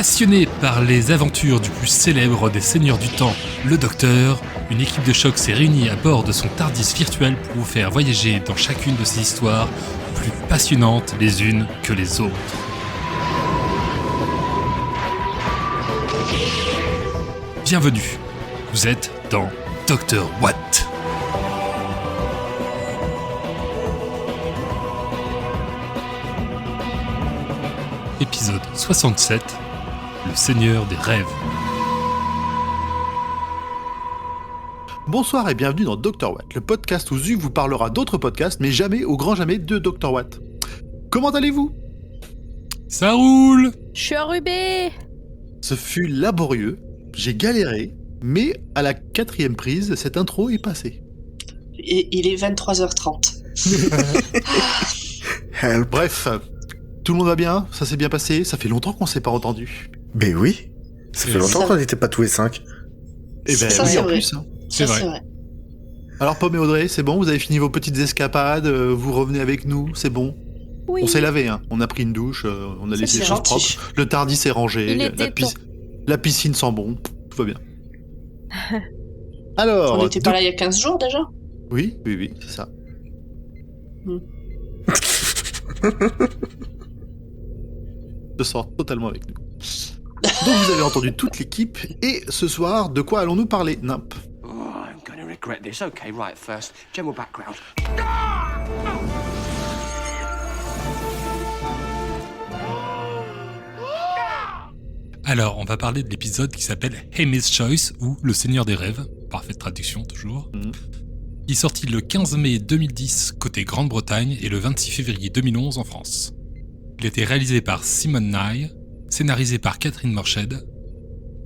Passionné par les aventures du plus célèbre des seigneurs du temps, le Docteur, une équipe de choc s'est réunie à bord de son TARDIS virtuel pour vous faire voyager dans chacune de ces histoires plus passionnantes les unes que les autres. Bienvenue, vous êtes dans Dr. Watt. Épisode 67, le Seigneur des rêves. Bonsoir et bienvenue dans Dr. Watt, le podcast où Zu vous parlera d'autres podcasts, mais jamais, au grand jamais, de Dr. Watt. Comment allez-vous ? Ça roule. Je suis enrhumée. Ce fut laborieux, j'ai galéré, mais à la 4e prise, cette intro est passée. Et il est 23h30. Bref, tout le monde va bien ? Ça s'est bien passé ? Ça fait longtemps qu'on s'est pas entendu. Ben oui, ça fait longtemps qu'on n'était pas tous les 5. Eh ben Ça, oui, c'est en vrai. plus. Hein. C'est vrai. Alors Pomme et Audrey, c'est bon ? Vous avez fini vos petites escapades ? Vous revenez avec nous ? C'est bon ? Oui. On s'est lavé, hein. On a pris une douche, on a Ça, laissé les c'est choses gentil. propres. Le Tardis est rangé, Il était la piscine sent bon, tout va bien. Alors, On n'était pas là il y a 15 jours déjà ? oui, c'est ça. Je sors totalement avec nous. Donc vous avez entendu toute l'équipe, et ce soir, de quoi allons-nous parler, Nimp ? Oh, I'm going to regret this. Okay, right, first, general background. Alors, on va parler de l'épisode qui s'appelle Amy's Choice, ou Le Seigneur des Rêves, parfaite traduction toujours, qui est sorti le 15 mai 2010 côté Grande-Bretagne et le 26 février 2011 en France. Il a été réalisé par Simon Nye, scénarisé par Catherine Morshed,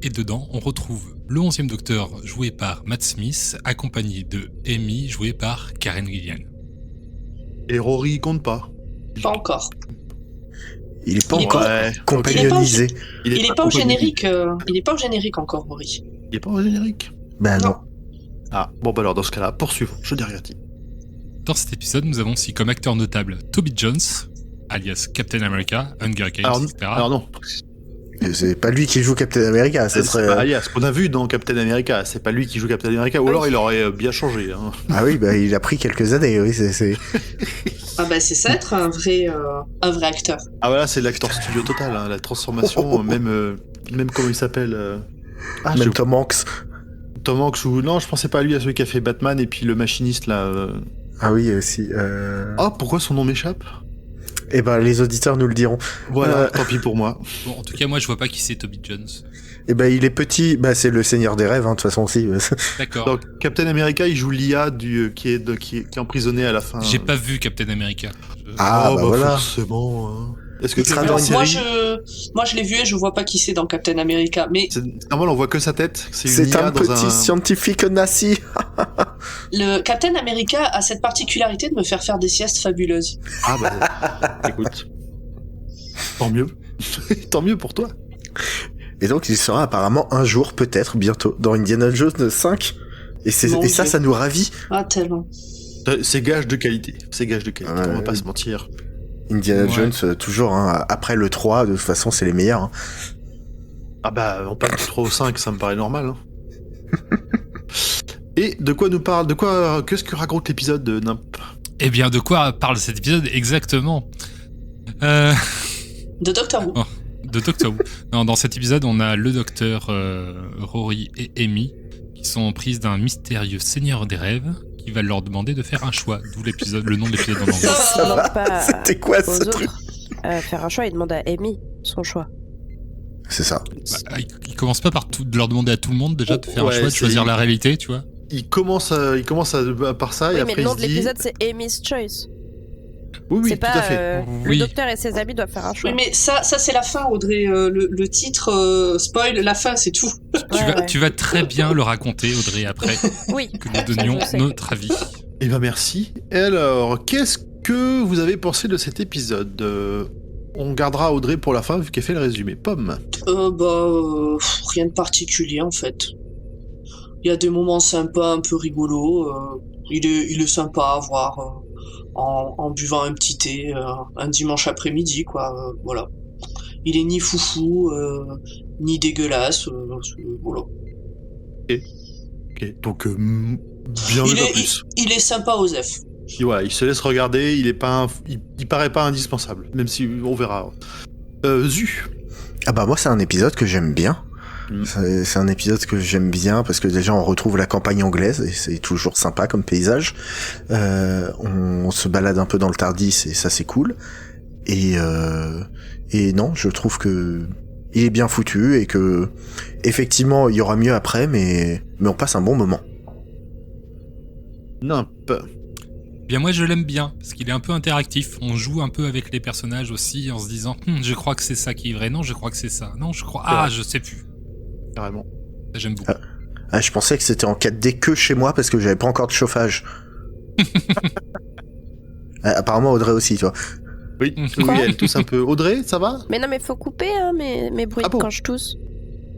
et dedans on retrouve le 11e Docteur joué par Matt Smith, accompagné de Amy jouée par Karen Gillian. Et Rory compte pas. Pas encore. Il est pas Il est encore Ouais, compagnonisé. Il est pas au générique. Il est pas au générique encore, Rory. Il est pas au générique. Ben non. Ah, bon bah alors dans ce cas-là, poursuivons, je n'ai rien dit. Dans cet épisode, nous avons aussi comme acteurs notables Toby Jones, alias Captain America, Hunger Games, etc. Alors non, C'est pas lui qui joue Captain America, ça c'est serait... pas alias, ce qu'on a vu dans Captain America, c'est pas lui qui joue Captain America, ou alors il aurait bien changé. Hein. Ah oui, bah il a pris quelques années, oui, c'est... Ah bah c'est ça être un vrai acteur. Ah voilà, c'est l'acteur studio total, hein, la transformation, même comment il s'appelle j'ai Même Tom Hanks. Tom Hanks ou non, je pensais pas à lui, à celui qui a fait Batman et puis le machiniste là. Ah oui, aussi. Ah, pourquoi son nom m'échappe ? Eh ben, les auditeurs nous le diront. Voilà, tant pis pour moi. Bon, en tout cas, moi je vois pas qui c'est Toby Jones. Eh ben, il est petit, bah c'est le Seigneur des Rêves, hein, de toute façon aussi. D'accord. Donc Captain America, il joue l'IA qui est emprisonné à la fin. J'ai pas vu Captain America. Ah, Oh, bah voilà. Forcément. Hein. Est-ce que Il tu sera as vu dans la une Moi série je l'ai vu et je vois pas qui c'est dans Captain America. Mais C'est normal, on voit que sa tête. C'est une C'est IA un dans petit scientifique nazi. le Captain America a cette particularité de me faire des siestes fabuleuses. Ah bah, écoute. Tant mieux. Tant mieux pour toi. Et donc, il sera apparemment un jour, peut-être, bientôt, dans Indiana Jones 5. Et Mon ça, Dieu. ça nous ravit. Ah tellement. C'est gage de qualité. C'est gage de qualité, Ouais, on va pas oui. se mentir. Indiana Ouais. Jones, toujours, hein, après le 3, de toute façon, c'est les meilleurs. Hein. Ah bah, on parle du 3 au 5, ça me paraît normal. Hein. Et de quoi nous parle qu'est-ce que raconte l'épisode de Nimp ? Eh bien, de quoi parle cet épisode exactement De Doctor Who. Oh. De Doctor Who. Non, dans cet épisode, on a le docteur Rory et Amy qui sont en prise d'un mystérieux seigneur des rêves qui va leur demander de faire un choix, d'où le nom de l'épisode en anglais. Ça va. demande pas C'était quoi aux ce truc? autres faire un choix, il demande à Amy son choix. C'est ça. Bah, il commence pas par de leur demander à tout le monde déjà de faire un Ouais, choix, de c'est- choisir la réalité, tu vois. Il commence par ça, Oui, et mais après le nom il de se dit... l'épisode c'est Amy's Choice. Oui, c'est tout pas à fait. le Oui. docteur et ses amis doivent faire un choix. Oui mais ça c'est la fin Audrey. Le titre spoil la fin c'est tout. Tu vas très bien le raconter, Audrey, après Oui. que nous donnions je sais. notre avis. Eh ben merci. Et alors, qu'est-ce que vous avez pensé de cet épisode ? On gardera Audrey pour la fin vu qu'elle fait le résumé. Pomme. Rien de particulier en fait. Il y a des moments sympas, un peu rigolos. Il est sympa à voir en buvant un petit thé un dimanche après-midi, quoi. Voilà. Il est ni foufou, ni dégueulasse. Voilà. Ok, donc bien vu pas plus. Il est sympa, Osef. Ouais, il se laisse regarder, il paraît pas indispensable, même si on verra. Zu. Ah bah moi c'est un épisode que j'aime bien. C'est un épisode que j'aime bien parce que déjà on retrouve la campagne anglaise et c'est toujours sympa comme paysage. On se balade un peu dans le Tardis et ça c'est cool. Et non, je trouve que il est bien foutu et que effectivement il y aura mieux après, mais on passe un bon moment. Bien moi je l'aime bien parce qu'il est un peu interactif. On joue un peu avec les personnages aussi en se disant je crois que c'est ça qui est vrai. Non, je crois que c'est ça. Non, je crois. Je sais plus. Carrément. Ça, j'aime beaucoup. Je pensais que c'était en 4D que chez moi parce que j'avais pas encore de chauffage. Apparemment Audrey aussi, tu vois. Oui, elle tousse un peu. Audrey, ça va? Mais non, mais faut couper mes bruits quand je tousse.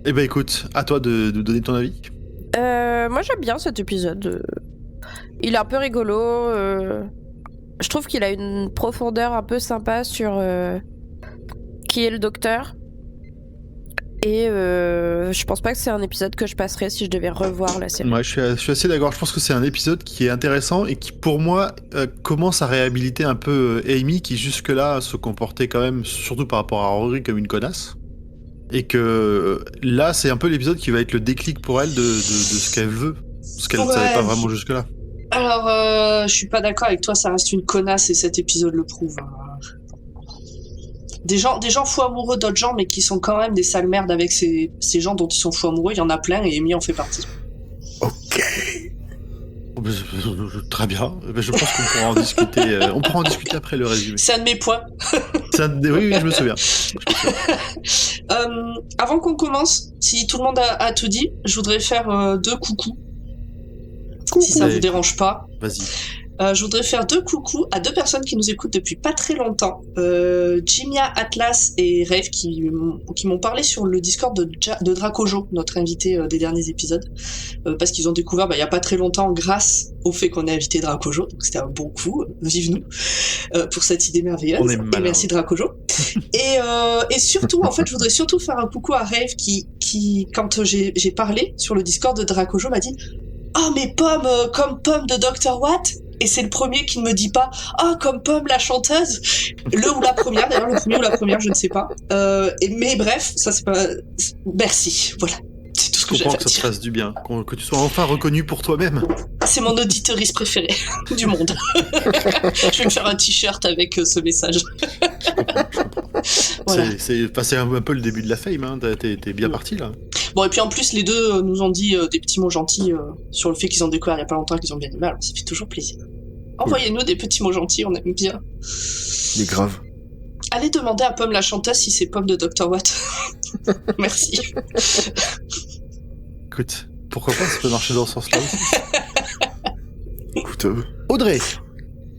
Eh ben écoute, à toi de donner ton avis. Moi j'aime bien cet épisode. Il est un peu rigolo. Je trouve qu'il a une profondeur un peu sympa sur qui est le docteur. Et je pense pas que c'est un épisode que je passerais si je devais revoir la série. Ouais, je suis assez d'accord. Je pense que c'est un épisode qui est intéressant et qui, pour moi, commence à réhabiliter un peu Amy, qui jusque-là se comportait quand même, surtout par rapport à Rory, comme une connasse. Et que là, c'est un peu l'épisode qui va être le déclic pour elle de ce qu'elle veut. Ce qu'elle ne savait pas vraiment jusque-là. Alors, je suis pas d'accord avec toi, ça reste une connasse et cet épisode le prouve. Des gens fous amoureux d'autres gens, mais qui sont quand même des sales merdes avec ces gens dont ils sont fous amoureux, il y en a plein et Amy en fait partie. Ok. Très bien. Je pense qu'on pourra en discuter. On pourra en discuter après le résumé. C'est un de mes points. Oui, je me souviens. Avant qu'on commence, si tout le monde a tout dit, je voudrais faire 2 coucous. Si ça vous dérange pas. Vas-y. Je voudrais faire 2 coucous à 2 personnes qui nous écoutent depuis pas très longtemps. Jimia, Atlas et Rave qui m'ont parlé sur le Discord de Dracojo, notre invité des derniers épisodes, parce qu'ils ont découvert il y a pas très longtemps grâce au fait qu'on ait invité Dracojo, donc c'était un bon coup, vive nous, pour cette idée merveilleuse. Et merci Dracojo. Et surtout, en fait, je voudrais surtout faire un coucou à Rave qui quand j'ai parlé sur le Discord de Dracojo, m'a dit « Oh, mais Pomme, comme Pomme de Dr. Watt ?» Et c'est le premier qui ne me dit pas « Ah, comme Pomme, la chanteuse !» Le ou la première, d'ailleurs, le premier ou la première, je ne sais pas. Mais bref, ça c'est pas... Merci, voilà. C'est tout ce que j'avais à dire. Je comprends que ça te fasse du bien, que tu sois enfin reconnu pour toi-même. C'est mon auditrice préférée du monde. Je vais me faire un t-shirt avec ce message. Je comprends. Voilà. C'est un peu le début de la fame, hein. T'es bien parti, là. Bon, et puis en plus, les deux nous ont dit des petits mots gentils sur le fait qu'ils ont découvert il y a pas longtemps qu'ils ont bien aimé, alors ça fait toujours plaisir. Envoyez-nous des petits mots gentils, on aime bien. C'est grave. Allez demander à Pomme la chanteuse si c'est Pomme de Dr. Watt. Merci. Écoute, pourquoi pas, ça peut marcher dans ce sens-là aussi. Écoute, Audrey,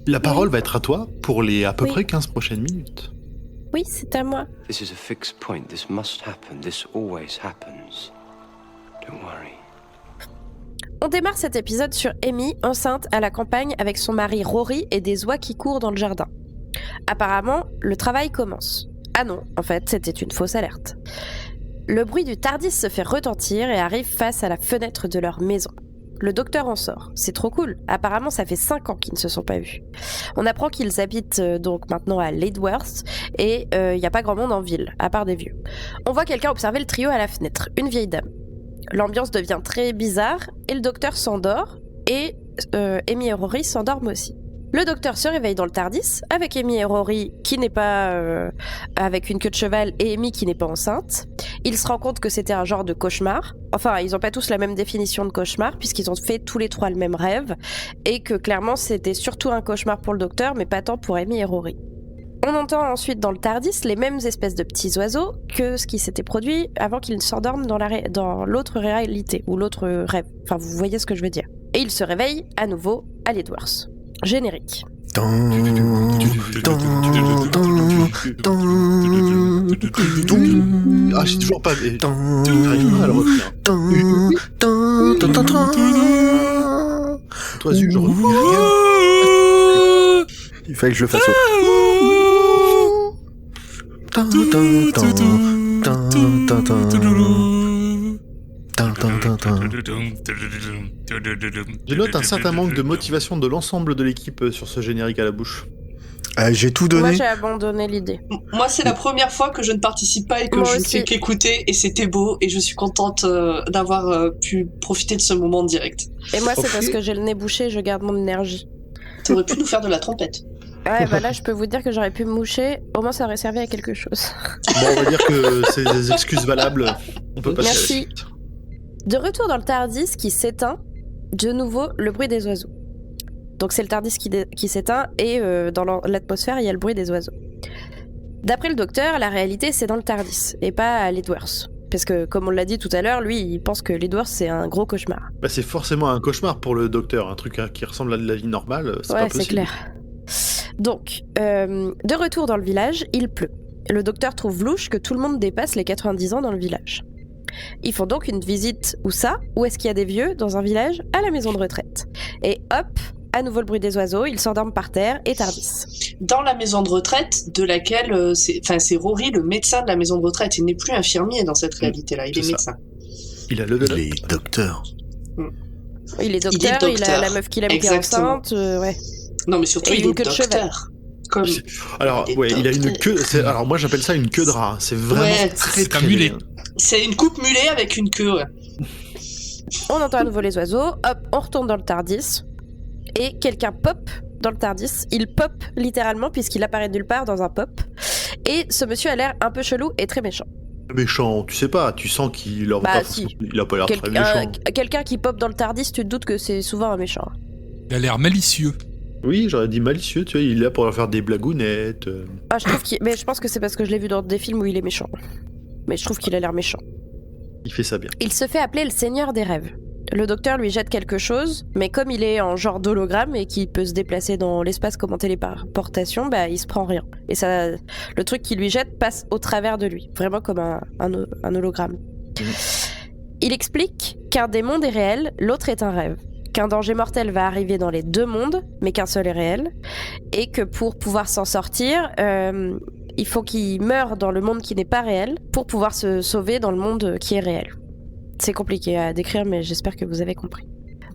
la parole va être à toi pour les à peu près 15 prochaines minutes. Oui, c'est à moi. This is a fixed point. This must happen. This always happens. Don't worry. On démarre cet épisode sur Amy, enceinte à la campagne avec son mari Rory et des oies qui courent dans le jardin. Apparemment, le travail commence. Ah non, en fait, c'était une fausse alerte. Le bruit du Tardis se fait retentir et arrive face à la fenêtre de leur maison. Le docteur en sort. C'est trop cool. Apparemment, ça fait 5 ans qu'ils ne se sont pas vus. On apprend qu'ils habitent donc maintenant à Leadworth et il n'y a pas grand monde en ville, à part des vieux. On voit quelqu'un observer le trio à la fenêtre, une vieille dame. L'ambiance devient très bizarre et le docteur s'endort et Amy et Rory s'endorment aussi. Le docteur se réveille dans le Tardis avec Amy et Rory qui n'est pas avec une queue de cheval et Amy qui n'est pas enceinte. Il se rend compte que c'était un genre de cauchemar. Enfin, ils n'ont pas tous la même définition de cauchemar puisqu'ils ont fait tous les 3 le même rêve et que clairement c'était surtout un cauchemar pour le docteur mais pas tant pour Amy et Rory. On entend ensuite dans le Tardis les mêmes espèces de petits oiseaux que ce qui s'était produit avant qu'ils ne s'endorment dans l'autre réalité ou l'autre rêve. Enfin, vous voyez ce que je veux dire. Et ils se réveillent à nouveau à Leadworth. Générique. Ah, j'ai toujours pas... J'arrive pas à le retenir. Toi, je reviens. Il fallait que je le fasse. Je note un certain manque de motivation de l'ensemble de l'équipe sur ce générique à la bouche. J'ai tout Moi, donné. j'ai abandonné l'idée. Moi, c'est la première fois que je ne participe pas et que Moi je ne aussi. fais qu'écouter, et c'était beau, et je suis contente d'avoir pu profiter de ce moment en direct. Et moi, c'est Ok. parce que j'ai le nez bouché et je garde mon énergie. T'aurais pu nous faire de la trompette. Ouais, bah là, je peux vous dire que j'aurais pu me moucher. Au moins, ça aurait servi à quelque chose. Bon, on va dire que c'est des excuses valables. On peut passer à la Merci. suite. De retour dans le TARDIS qui s'éteint, de nouveau, le bruit des oiseaux. Donc c'est le TARDIS qui s'éteint et dans l'atmosphère, il y a le bruit des oiseaux. D'après le docteur, la réalité, c'est dans le TARDIS et pas à l'Edwards. Parce que, comme on l'a dit tout à l'heure, lui, il pense que l'Edwards, c'est un gros cauchemar. Bah, c'est forcément un cauchemar pour le docteur. Un truc qui ressemble à de la vie normale, c'est pas Ouais, possible. c'est clair. Donc, de retour dans le village, il pleut. Le docteur trouve louche que tout le monde dépasse les 90 ans dans le village. Ils font donc une visite où est-ce qu'il y a des vieux dans un village? À la maison de retraite. Et hop, à nouveau le bruit des oiseaux, ils s'endorment par terre et TARDIS. Dans la maison de retraite, de laquelle c'est Rory, le médecin de la maison de retraite. Il n'est plus infirmier dans cette réalité-là, il est c'est ça. médecin. Il a level up. Les docteurs. Il est docteur, il, docteur. a la meuf qu'il aime qui est Exactement. enceinte, ouais. Non, mais surtout, Et il une est queue de cheval. docteur. Comme... Alors, Des ouais, il a une docteurs. queue. Alors, moi, j'appelle ça une queue de rat. C'est vraiment Ouais, très, c'est très un mulet. bien. C'est une coupe mulet avec une queue. Ouais. On entend à nouveau les oiseaux, hop, on retourne dans le TARDIS, et quelqu'un pop dans le TARDIS. Il pop littéralement, puisqu'il apparaît nulle part dans un pop. Et ce monsieur a l'air un peu chelou et très méchant. Méchant, tu sais pas. Tu sens qu'il a, Bah, pas, si. il a pas l'air très méchant. Quelqu'un qui pop dans le TARDIS, tu te doutes que c'est souvent un méchant. Il a l'air malicieux. Oui, j'aurais dit malicieux, tu vois, il est là pour leur faire des blagounettes. Ah, je trouve mais je pense que c'est parce que je l'ai vu dans des films où il est méchant. Mais je trouve qu'il a l'air méchant. Il fait ça bien. Il se fait appeler le Seigneur des Rêves. Le docteur lui jette quelque chose, mais comme il est en genre d'hologramme et qu'il peut se déplacer dans l'espace comme en téléportation, bah il se prend rien. Et ça, le truc qu'il lui jette passe au travers de lui, vraiment comme un hologramme. Il explique qu'un des mondes est réel, l'autre est un rêve. Qu'un danger mortel va arriver dans les deux mondes, mais qu'un seul est réel. Et que pour pouvoir s'en sortir, il faut qu'il meure dans le monde qui n'est pas réel pour pouvoir se sauver dans le monde qui est réel. C'est compliqué à décrire, mais j'espère que vous avez compris.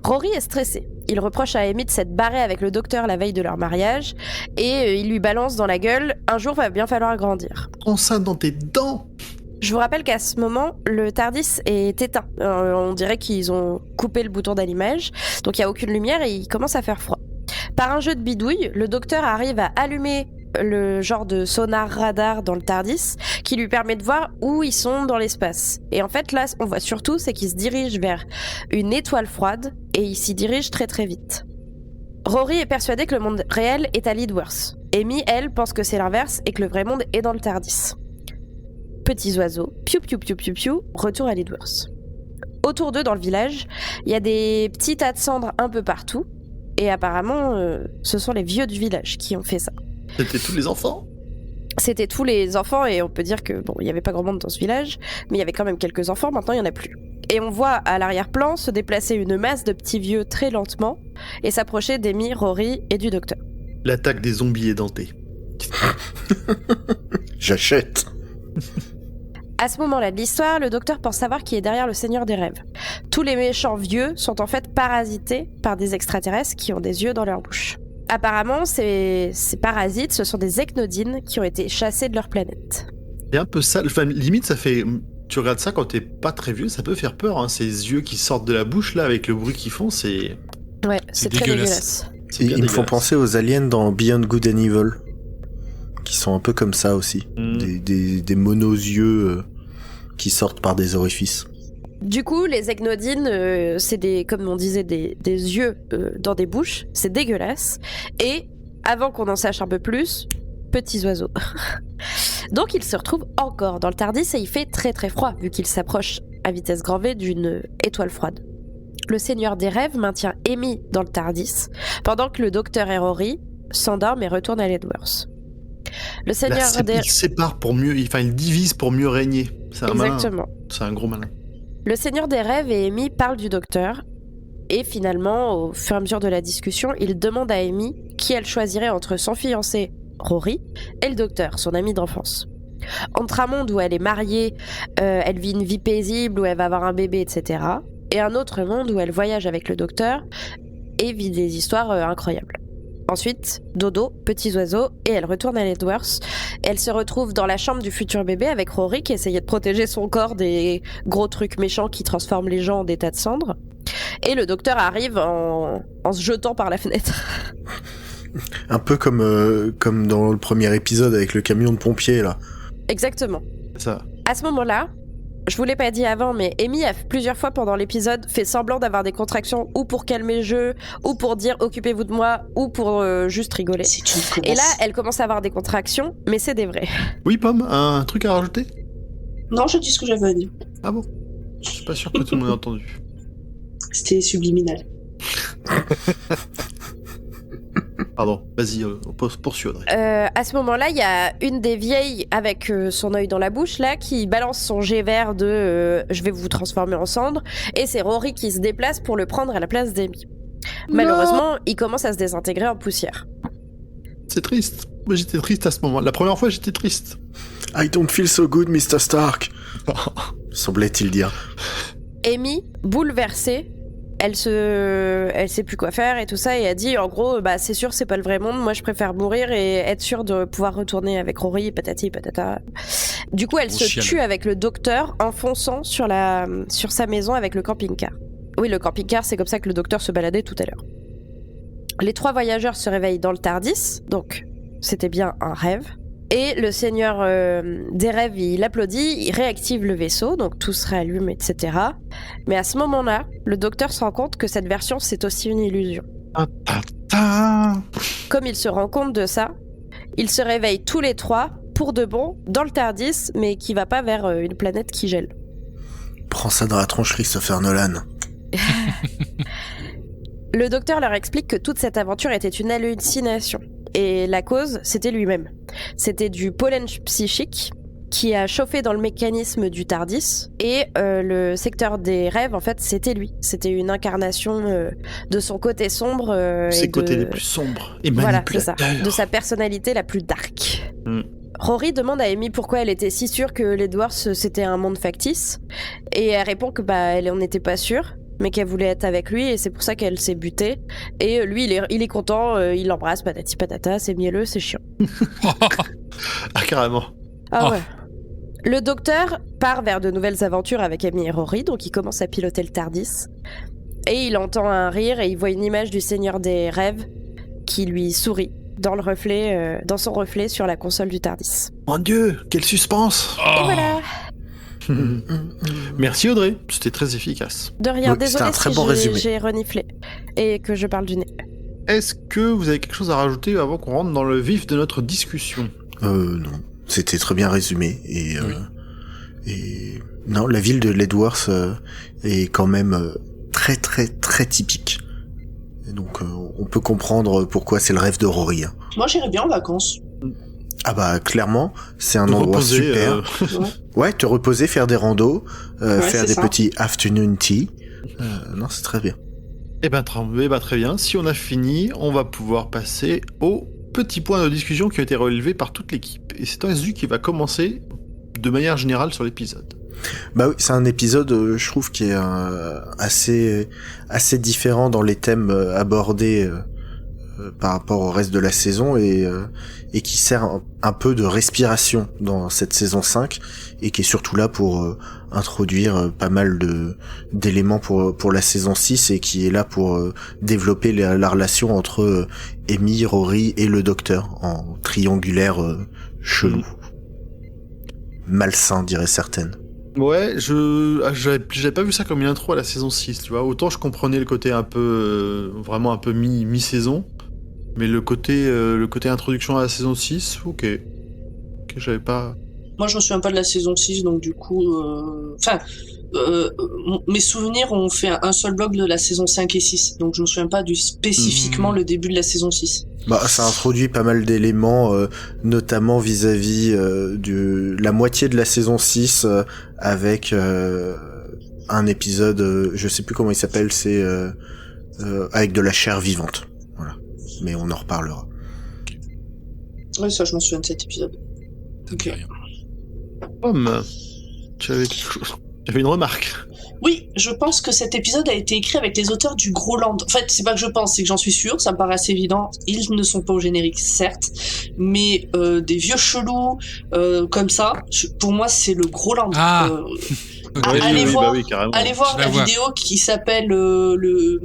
Rory est stressé. Il reproche à Amy de s'être barré avec le docteur la veille de leur mariage et il lui balance dans la gueule « Un jour va bien falloir grandir ». Prends ça dans tes dents. Je vous rappelle qu'à ce moment, le TARDIS est éteint. On dirait qu'ils ont coupé le bouton d'allumage, donc il n'y a aucune lumière et il commence à faire froid. Par un jeu de bidouille, le docteur arrive à allumer le genre de sonar radar dans le TARDIS qui lui permet de voir où ils sont dans l'espace. Et en fait, là, on voit surtout, c'est qu'ils se dirigent vers une étoile froide et ils s'y dirigent très très vite. Rory est persuadé que le monde réel est à l'Edwards. Amy, elle, pense que c'est l'inverse et que le vrai monde est dans le TARDIS. Petits oiseaux, piou piou piou piou piou, retour à l'Edwards. Autour d'eux, dans le village, il y a des petits tas de cendres un peu partout. Et apparemment, ce sont les vieux du village qui ont fait ça. C'était tous les enfants. C'était tous les enfants et on peut dire que bon, il n'y avait pas grand monde dans ce village, mais il y avait quand même quelques enfants, maintenant il n'y en a plus. Et on voit à l'arrière-plan se déplacer une masse de petits vieux très lentement et s'approcher d'Amy, Rory et du docteur. L'attaque des zombies édentés. J'achète. À ce moment-là de l'histoire, le docteur pense savoir qui est derrière le Seigneur des Rêves. Tous les méchants vieux sont en fait parasités par des extraterrestres qui ont des yeux dans leur bouche. Apparemment, ces parasites, ce sont des ecnodines qui ont été chassés de leur planète. C'est un peu ça. Enfin, limite, ça fait. Tu regardes ça quand t'es pas très vieux, ça peut faire peur. Hein. Ces yeux qui sortent de la bouche là, avec le bruit qu'ils font, c'est. Ouais, c'est très dégueulasse. dégueulasse. c'est bien Ils me font dégueulasse. penser aux aliens dans Beyond Good and Evil, qui sont un peu comme ça aussi. Mm. Des monos-yeux qui sortent par des orifices. Du coup, les ecnodines, c'est des, comme on disait, des yeux dans des bouches. C'est dégueulasse. Et avant qu'on en sache un peu plus, petits oiseaux. Donc il se retrouve encore dans le TARDIS et il fait très très froid vu qu'il s'approche à vitesse grand V d'une étoile froide. Le Seigneur des Rêves maintient Amy dans le TARDIS pendant que le docteur et Rory s'endorment et retournent à l'Edwards. Le Seigneur des... Il sépare pour mieux. Enfin, il divise pour mieux régner. C'est un malin. Exactement. C'est un gros malin. Le Seigneur des Rêves et Amy parlent du docteur. Et finalement, au fur et à mesure de la discussion, il demande à Amy qui elle choisirait entre son fiancé, Rory, et le docteur, son ami d'enfance. entre un monde où elle est mariée, elle vit une vie paisible, où elle va avoir un bébé, etc. Et un autre monde où elle voyage avec le docteur et vit des histoires incroyables. Ensuite, dodo, petits oiseaux, et elle retourne à Edgeworth. Elle se retrouve dans la chambre du futur bébé avec Rory qui essayait de protéger son corps des gros trucs méchants qui transforment les gens en des tas de cendres. Et le docteur arrive en se jetant par la fenêtre. Un peu comme dans le premier épisode avec le camion de pompiers, là. Exactement. Ça. À ce moment-là, je vous l'ai pas dit avant, mais Amy a plusieurs fois pendant l'épisode fait semblant d'avoir des contractions ou pour calmer le jeu, ou pour dire occupez-vous de moi, ou pour juste rigoler. C'est une connasse. Et là, elle commence à avoir des contractions, mais c'est des vrais. Oui, Pomme, un truc à rajouter? Non, je dis ce que j'avais à dire. Ah bon? Je suis pas sûr que tout le monde ait entendu. C'était subliminal. Pardon, vas-y, poursuis Audrey. À ce moment-là, il y a une des vieilles avec son œil dans la bouche là qui balance son jet vert de je vais vous transformer en cendre, et c'est Rory qui se déplace pour le prendre à la place d'Amy. Malheureusement, il commence à se désintégrer en poussière. C'est triste. Moi j'étais triste à ce moment. La première fois j'étais triste. I don't feel so good, Mr. Stark. Semblait-il dire. Amy, bouleversée, elle sait plus quoi faire et tout ça, et elle dit en gros bah c'est sûr c'est pas le vrai monde, moi je préfère mourir et être sûre de pouvoir retourner avec Rory, patati patata. Du coup elle se tue avec le docteur en fonçant sur sa maison avec le camping-car. Oui, le camping-car, c'est comme ça que le docteur se baladait tout à l'heure. Les 3 voyageurs se réveillent dans le TARDIS, donc c'était bien un rêve. Et le seigneur des rêves, il applaudit, il réactive le vaisseau, donc tout se réallume, etc. Mais à ce moment-là, le docteur se rend compte que cette version, c'est aussi une illusion. Comme il se rend compte de ça, ils se réveillent tous les 3, pour de bon, dans le TARDIS, mais qui va pas vers une planète qui gèle. Prends ça dans la tronche, Christopher Nolan. Le docteur leur explique que toute cette aventure était une hallucination. Et la cause, c'était lui-même. C'était du pollen psychique qui a chauffé dans le mécanisme du TARDIS. Et le secteur des rêves, en fait, c'était lui. C'était une incarnation de son côté sombre. Ses côtés les plus sombres et voilà, manipulateurs. c'est ça. De sa personnalité la plus dark. Rory demande à Amy pourquoi elle était si sûre que l'Edgeworth c'était un monde factice. Et elle répond que elle en était pas sûre, mais qu'elle voulait être avec lui et c'est pour ça qu'elle s'est butée. Et lui, il est content, il l'embrasse, patati patata, c'est mielleux, c'est chiant. Ah, carrément. Ah ouais. Le docteur part vers de nouvelles aventures avec Amy et Rory, donc il commence à piloter le TARDIS. Et il entend un rire et il voit une image du Seigneur des Rêves qui lui sourit dans son reflet sur la console du TARDIS. Mon Dieu, quel suspense! Et voilà. Merci Audrey, c'était très efficace. De rien, Oui, c'était désolé un très si bon résumé. j'ai reniflé et que je parle du nez. Est-ce que vous avez quelque chose à rajouter avant qu'on rentre dans le vif de notre discussion? Non. C'était très bien résumé. Et non, la ville de Ledworth est quand même très très très typique. Et donc on peut comprendre pourquoi c'est le rêve de Rory. Hein. Moi, j'irais bien en vacances. Ah bah clairement, c'est un Te endroit reposer, super. Ouais, te reposer, faire des randos, faire des c'est ça. petits afternoon tea. Non, c'est très bien. Eh ben, très bien. Si on a fini, on va pouvoir passer aux petits points de discussion qui ont été relevés par toute l'équipe. Et c'est Azu qui va commencer de manière générale sur l'épisode. Bah oui, c'est un épisode, je trouve, qui est assez différent dans les thèmes abordés par rapport au reste de la saison et qui sert un peu de respiration dans cette saison 5 et qui est surtout là pour introduire pas mal d'éléments pour la saison 6 et qui est là pour développer la relation entre Amy, Rory et le docteur en triangulaire chelou. Malsain, diraient certaines. Ouais, j'avais pas vu ça comme une intro à la saison 6, tu vois. Autant je comprenais le côté un peu, vraiment un peu mi-saison, mais le côté introduction à la saison 6, ok, j'avais pas... Moi, je me souviens pas de la saison 6, donc du coup... mes souvenirs ont fait un seul bloc de la saison 5 et 6, donc je me souviens pas du spécifiquement le début de la saison 6. Bah, ça introduit pas mal d'éléments, notamment vis-à-vis de la moitié de la saison 6, avec un épisode, je sais plus comment il s'appelle, c'est avec de la chair vivante. Voilà. Mais on en reparlera. Ouais, ça, je m'en souviens de cet épisode. Ça me fait rien. Pomme, tu avais une remarque. Oui, je pense que cet épisode a été écrit avec les auteurs du Groland. En fait, c'est pas que je pense, c'est que j'en suis sûre, ça me paraît assez évident. Ils ne sont pas au générique, certes, mais des vieux chelous comme ça, pour moi, c'est le Groland. Ah. Oui, allez oui, voir, bah oui, carrément. allez voir Je la la vois. vidéo qui s'appelle je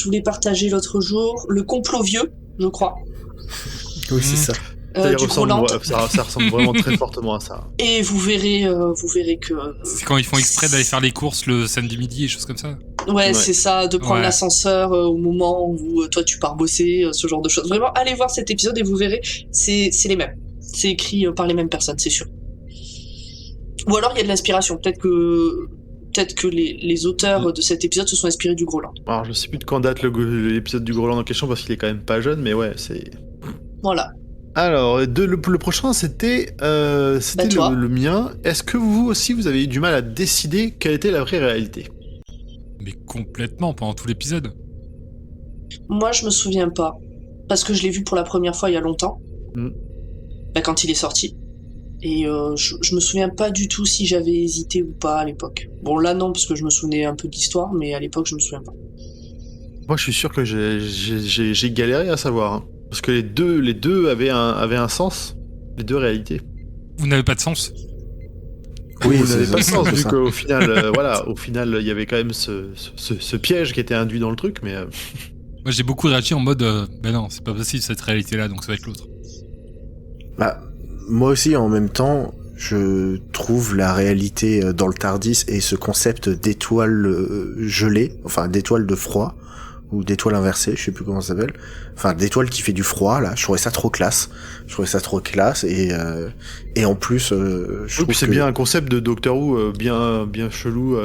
voulais partager l'autre jour, le complot vieux, je crois, Oui, c'est ça. Ça, y du ressemble, Groland. ça ressemble vraiment très fortement à ça. Et vous verrez que C'est quand ils font exprès d'aller faire les courses le samedi midi et choses comme ça. ouais, c'est ça, de prendre Ouais. l'ascenseur au moment où toi tu pars bosser, ce genre de choses. Vraiment, allez voir cet épisode et vous verrez, c'est les mêmes. C'est écrit par les mêmes personnes, c'est sûr. Ou alors il y a de l'inspiration. Peut-être que les auteurs de cet épisode se sont inspirés du Groland. Alors, je sais plus de quand date l'épisode du Groland en question parce qu'il est quand même pas jeune, mais ouais, c'est. Voilà. Alors, le prochain, c'était toi. le mien. Est-ce que vous aussi, vous avez eu du mal à décider quelle était la vraie réalité? Mais complètement, pendant tout l'épisode. Moi, je me souviens pas. Parce que je l'ai vu pour la première fois il y a longtemps. Quand il est sorti. Et je me souviens pas du tout si j'avais hésité ou pas à l'époque. Bon, là non, parce que je me souvenais un peu de l'histoire, mais à l'époque, je me souviens pas. Moi, je suis sûr que j'ai galéré à savoir. Hein. Parce que les deux avaient un sens. Les deux réalités. Vous n'avez pas de sens. Oui, vous n'avez c'est pas de ça, sens, c'est vu ça. qu'au final, au final, il y avait quand même ce piège qui était induit dans le truc, mais. Moi, j'ai beaucoup réagi en mode ben non, c'est pas possible cette réalité-là, donc ça va être l'autre. Bah, moi aussi, en même temps, je trouve la réalité dans le Tardis et ce concept d'étoile gelée, enfin d'étoile de froid, ou d'étoile inversée, je sais plus comment ça s'appelle, enfin d'étoile qui fait du froid, là, je trouvais ça trop classe. Et en plus, je trouve c'est que... bien un concept de Doctor Who bien chelou.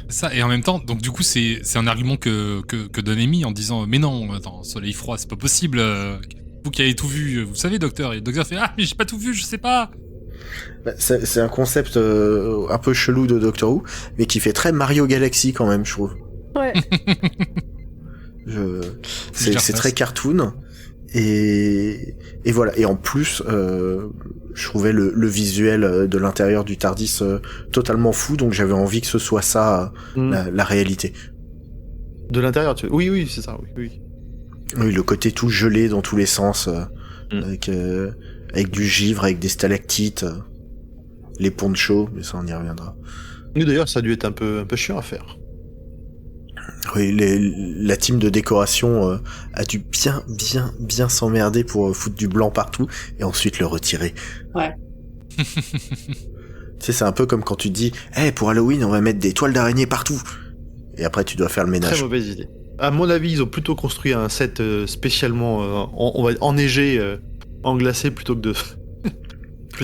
Ça, et en même temps, donc du coup, c'est un argument que donne Amy en disant mais non, attends, soleil froid, c'est pas possible. Vous qui avez tout vu, vous savez, docteur. Et le docteur fait ah, mais j'ai pas tout vu, je sais pas. Bah, c'est un concept un peu chelou de Doctor Who, mais qui fait très Mario Galaxy quand même, je trouve. Ouais. C'est très cartoon. Et voilà. Et en plus, je trouvais le visuel de l'intérieur du Tardis totalement fou, donc j'avais envie que ce soit ça, la réalité. De l'intérieur, tu veux. Oui, c'est ça, oui. Oui, le côté tout gelé dans tous les sens, avec du givre, avec des stalactites, les ponchos, mais ça on y reviendra. Nous d'ailleurs, ça a dû être un peu chiant à faire. Oui, la team de décoration a dû bien s'emmerder pour foutre du blanc partout et ensuite le retirer. Ouais. Tu sais, c'est un peu comme quand tu dis pour Halloween, on va mettre des toiles d'araignée partout. Et après, tu dois faire le ménage. Très mauvaise idée. À mon avis, ils ont plutôt construit un set spécialement on va enneigé, englacé plutôt que de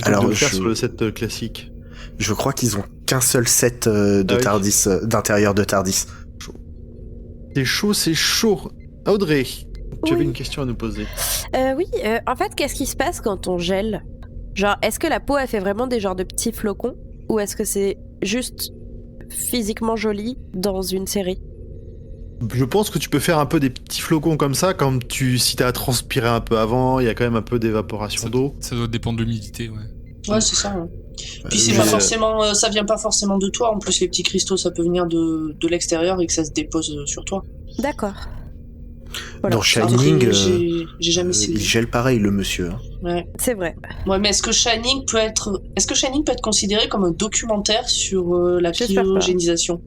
Alors, le faire sur le set classique. Je crois qu'ils ont qu'un seul set de oui. Tardis, d'intérieur de Tardis. C'est chaud. Audrey, tu avais Oui. une question à nous poser. Oui, en fait, qu'est-ce qui se passe quand on gèle? Genre, est-ce que la peau, elle fait vraiment des genres de petits flocons? Ou est-ce que c'est juste physiquement joli dans une série? Je pense que tu peux faire un peu des petits flocons comme ça, comme si t'as transpiré un peu avant, il y a quand même un peu d'évaporation d'eau. Ça doit dépendre de l'humidité, ouais. Ouais, c'est ça. Ouais. Puis c'est je- pas forcément, ça vient pas forcément de toi. En plus, les petits cristaux, ça peut venir de l'extérieur et que ça se dépose sur toi. D'accord. Voilà. Dans Shining, Après, j'ai jamais essayé. il gèle pareil, le monsieur. Hein. Ouais. C'est vrai. Ouais, mais est-ce que Shining peut être considéré comme un documentaire sur la J'espère pas. cryogénisation?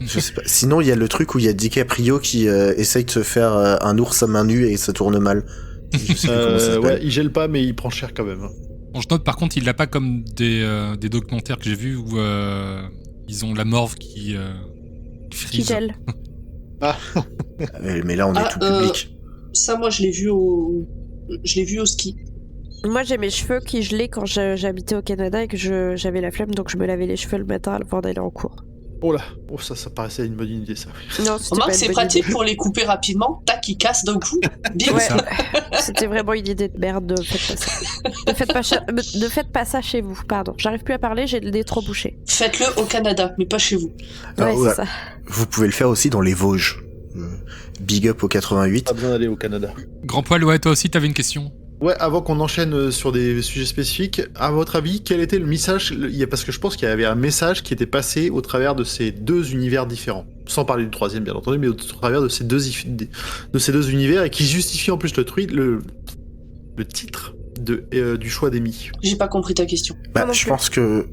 Je sais pas. Sinon, il y a le truc où il y a DiCaprio qui essaye de se faire un ours à main nue et ça tourne mal. Je sais plus comment ça s'appelle. Ouais, il gèle pas, mais il prend cher quand même. Bon, je note par contre, il l'a pas comme des documentaires que j'ai vus où ils ont la morve qui Qui frise. gèle. Mais là, on est tout public. Ça, moi, je l'ai vu au ski. Moi, j'ai mes cheveux qui gelaient quand j'habitais au Canada et que j'avais la flemme, donc je me lavais les cheveux le matin avant d'aller en cours. Oh là, ça paraissait une bonne idée ça. Non, c'était Remarque, pas une c'est bonne pratique idée. pour les couper rapidement. Tac, ils cassent d'un coup. Bim. Ouais, c'était vraiment une idée de merde. Ne faites pas ça. Ne faites pas ça chez vous. Pardon, j'arrive plus à parler, j'ai le nez trop bouché. Faites-le au Canada, mais pas chez vous. Alors, Ouais, c'est ça. Vous pouvez le faire aussi dans les Vosges. Big up au 88. Pas besoin d'aller au Canada. Grand poil, ouais, toi aussi, t'avais une question. Ouais, avant qu'on enchaîne sur des sujets spécifiques, à votre avis, quel était le message parce que je pense qu'il y avait un message qui était passé au travers de ces deux univers différents. Sans parler du troisième, bien entendu, mais au travers de ces deux univers et qui justifie en plus le titre du choix d'Amy. J'ai pas compris ta question. Bah, je pense que...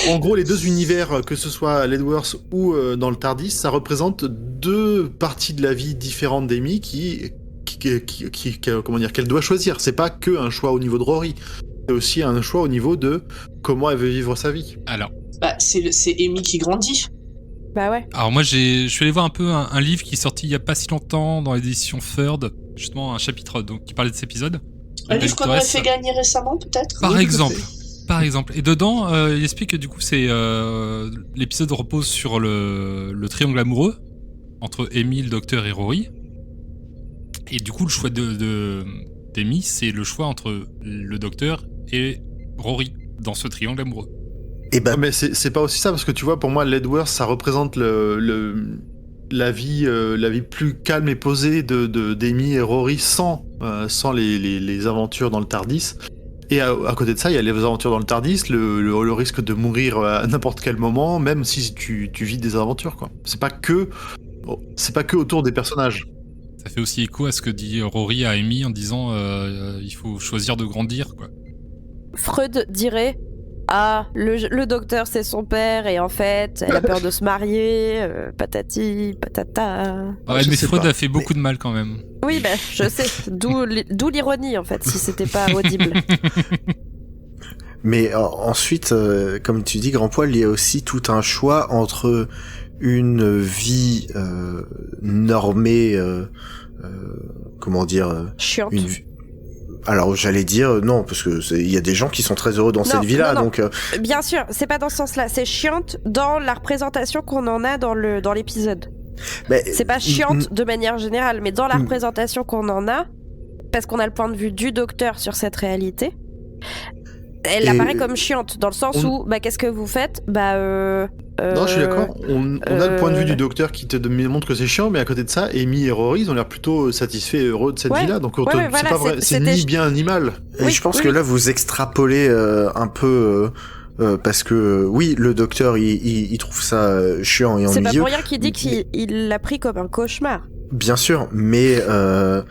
En gros, les deux univers, que ce soit à l'Edworth ou dans le TARDIS, ça représente deux parties de la vie différentes d'Amy qu'elle doit choisir. C'est pas que un choix au niveau de Rory, c'est aussi un choix au niveau de comment elle veut vivre sa vie. Alors, c'est Amy qui grandit. Bah ouais. alors moi, je suis allé voir un peu un livre qui est sorti il y a pas si longtemps dans l'édition Third, justement un chapitre donc, qui parlait de cet épisode. Un livre qu'on aurait fait gagner récemment, peut-être. Par Oui, exemple. tout à fait. Par exemple. Et dedans, il explique que du coup, l'épisode repose sur le triangle amoureux entre Amy, le docteur et Rory. Et du coup, le choix d'Amy, c'est le choix entre le docteur et Rory dans ce triangle amoureux. Et bah, Mais c'est pas aussi ça, parce que tu vois, pour moi, l'Edworth, ça représente la vie plus calme et posée d'Amy et Rory sans les aventures dans le TARDIS. Et à côté de ça, il y a les aventures dans le TARDIS, le risque de mourir à n'importe quel moment, même si tu vis des aventures, quoi. C'est pas que autour des personnages. Ça fait aussi écho à ce que dit Rory à Amy en disant il faut choisir de grandir, quoi. Freud dirait le docteur c'est son père et en fait elle a peur de se marier, patati patata. Ouais, je mais sais Freud pas. a fait beaucoup de mal quand même. Oui, bah je sais, d'où l'ironie en fait, si c'était pas audible. Mais ensuite, comme tu dis, Grand Poil, il y a aussi tout un choix entre une vie normée, comment dire, Chiante. une vie... Alors j'allais dire non, parce que il y a des gens qui sont très heureux dans cette vie-là, non. donc Bien sûr, c'est pas dans ce sens-là, c'est chiante dans la représentation qu'on en a dans l'épisode. C'est pas chiante de manière générale, mais dans la représentation qu'on en a, parce qu'on a le point de vue du docteur sur cette réalité, elle apparaît comme chiante, dans le sens où, qu'est-ce que vous faites ? Non, je suis d'accord. On a le point de vue du docteur qui te montre que c'est chiant, mais à côté de ça, Amy et Rory, ils ont l'air plutôt satisfaits et heureux de cette vie-là. Donc, voilà, c'est pas vrai. C'est ni bien ni mal. Et je pense que là, vous extrapolez un peu... parce que oui, le docteur il trouve ça chiant et ennuyeux. C'est pas pour rien qu'il dit qu'il l'a pris comme un cauchemar. Bien sûr, mais à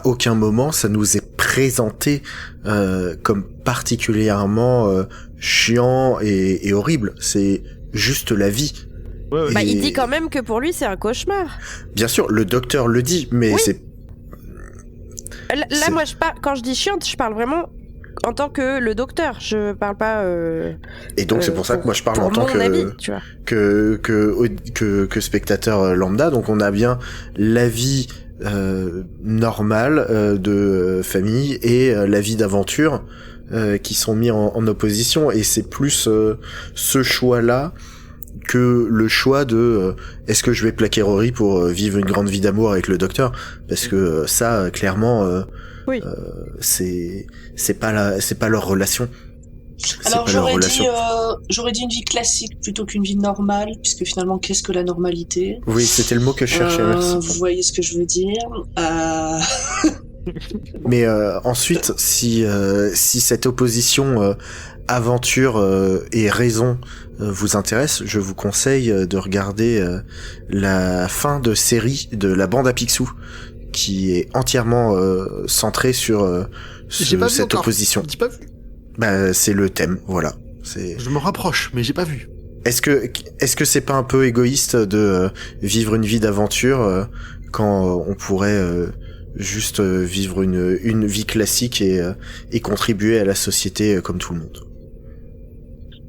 aucun moment ça nous est présenté comme particulièrement chiant et horrible. C'est juste la vie. Ouais. Il dit quand même que pour lui c'est un cauchemar. Bien sûr, le docteur le dit, mais c'est... Là, moi, quand je dis chiante, je parle vraiment en tant que le docteur. Je parle pas. Et donc c'est pour ça que moi je parle en tant que spectateur lambda. Donc on a bien la vie normale de famille et la vie d'aventure qui sont mis en opposition. Et c'est plus ce choix-là que le choix de est-ce que je vais plaquer Rory pour vivre une grande vie d'amour avec le docteur, parce que ça clairement oui. c'est pas leur relation. Alors j'aurais dit une vie classique plutôt qu'une vie normale, puisque finalement qu'est-ce que la normalité ? Oui, c'était le mot que je cherchais, merci. Vous voyez ce que je veux dire. Mais ensuite, si cette opposition aventure et raison vous intéresse, je vous conseille de regarder la fin de série de la bande à Picsou, qui est entièrement centrée sur cette opposition. J'ai pas vu. C'est le thème, voilà. Je me rapproche, mais j'ai pas vu. Est-ce que c'est pas un peu égoïste de vivre une vie d'aventure quand on pourrait juste vivre une vie classique et contribuer à la société comme tout le monde?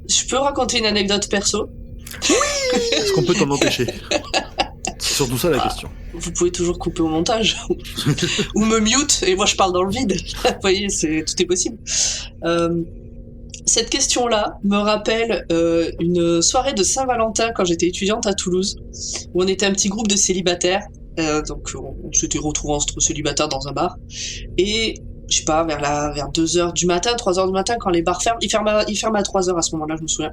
Je peux raconter une anecdote perso? Est-ce qu'on peut t'en empêcher? C'est surtout ça la question. Vous pouvez toujours couper au montage ou me mute et moi je parle dans le vide. Vous voyez, tout est possible. Cette question-là me rappelle une soirée de Saint-Valentin quand j'étais étudiante à Toulouse, où on était un petit groupe de célibataires. Donc on s'était retrouvés entre célibataires dans un bar. Et je sais pas, vers 2h du matin, 3h du matin, quand les bars ferment, ils ferment à 3h à ce moment-là, je me souviens.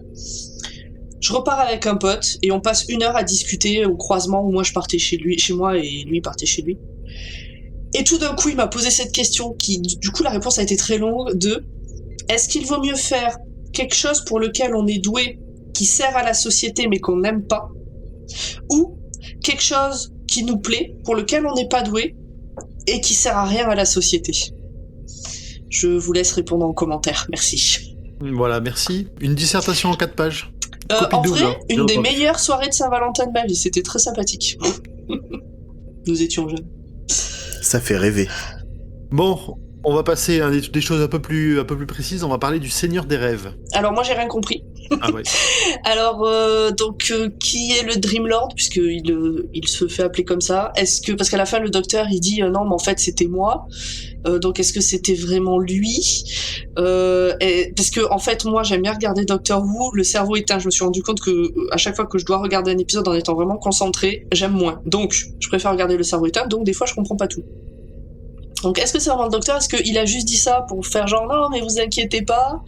Je repars avec un pote et on passe 1 heure à discuter au croisement où moi je partais chez moi et lui partait chez lui. Et tout d'un coup, il m'a posé cette question qui, du coup, la réponse a été très longue de est-ce qu'il vaut mieux faire quelque chose pour lequel on est doué, qui sert à la société mais qu'on n'aime pas, ou quelque chose qui nous plaît, pour lequel on n'est pas doué et qui sert à rien à la société? Je vous laisse répondre en commentaire. Merci. Voilà, merci. Une dissertation en 4 pages. Copie En double, vrai, hein. une des meilleures soirées de Saint-Valentin de ma vie. C'était très sympathique. Nous étions jeunes. Ça fait rêver. Bon, on va passer à des choses un peu plus précises. On va parler du Seigneur des Rêves. Alors moi, j'ai rien compris. Ah ouais. Alors, qui est le Dream Lord, puisqu'il se fait appeler comme ça? Est-ce que, parce qu'à la fin, le docteur, il dit non, mais en fait, c'était moi. Donc, est-ce que c'était vraiment lui? Parce que, en fait, moi, j'aime bien regarder Doctor Who. Le cerveau éteint. Je me suis rendu compte que à chaque fois que je dois regarder un épisode en étant vraiment concentré, j'aime moins. Donc, je préfère regarder le cerveau éteint. Donc, des fois, je comprends pas tout. Donc, est-ce que c'est vraiment le docteur? Est-ce qu'il a juste dit ça pour faire genre non, mais vous inquiétez pas?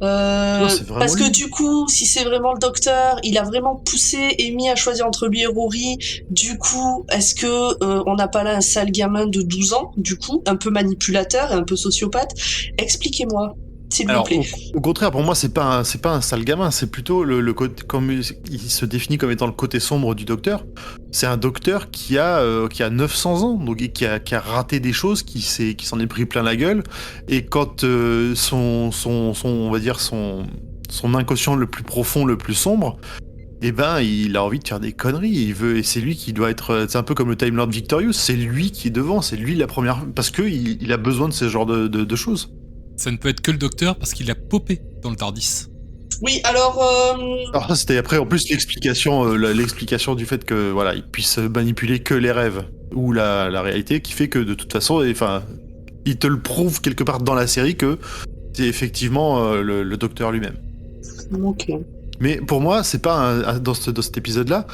Non, c'est vraiment Parce que lui. du coup, si c'est vraiment le docteur, il a vraiment poussé Amy à choisir entre lui et Rory. Du coup, est-ce que on n'a pas là un sale gamin de 12 ans, du coup, un peu manipulateur et un peu sociopathe? Expliquez-moi, s'il vous plaît. Au contraire, pour moi, c'est pas un sale gamin, c'est plutôt le côté, comme il se définit comme étant le côté sombre du docteur. C'est un docteur qui a 900 ans, donc qui a raté des choses, qui s'en est pris plein la gueule. Et quand on va dire son inconscient le plus profond, le plus sombre, eh ben, il a envie de faire des conneries. Et c'est lui qui doit être. C'est un peu comme le Time Lord Victorious. C'est lui qui est devant. C'est lui la première, parce que il a besoin de ce genre de choses. Ça ne peut être que le docteur parce qu'il a popé dans le TARDIS. Oui, alors... Alors ça, c'était après, en plus, l'explication du fait que voilà, il puisse manipuler que les rêves ou la réalité, qui fait que de toute façon, enfin, il te le prouve quelque part dans la série que c'est effectivement le docteur lui-même. Ok. Mais pour moi, c'est pas dans cet épisode-là,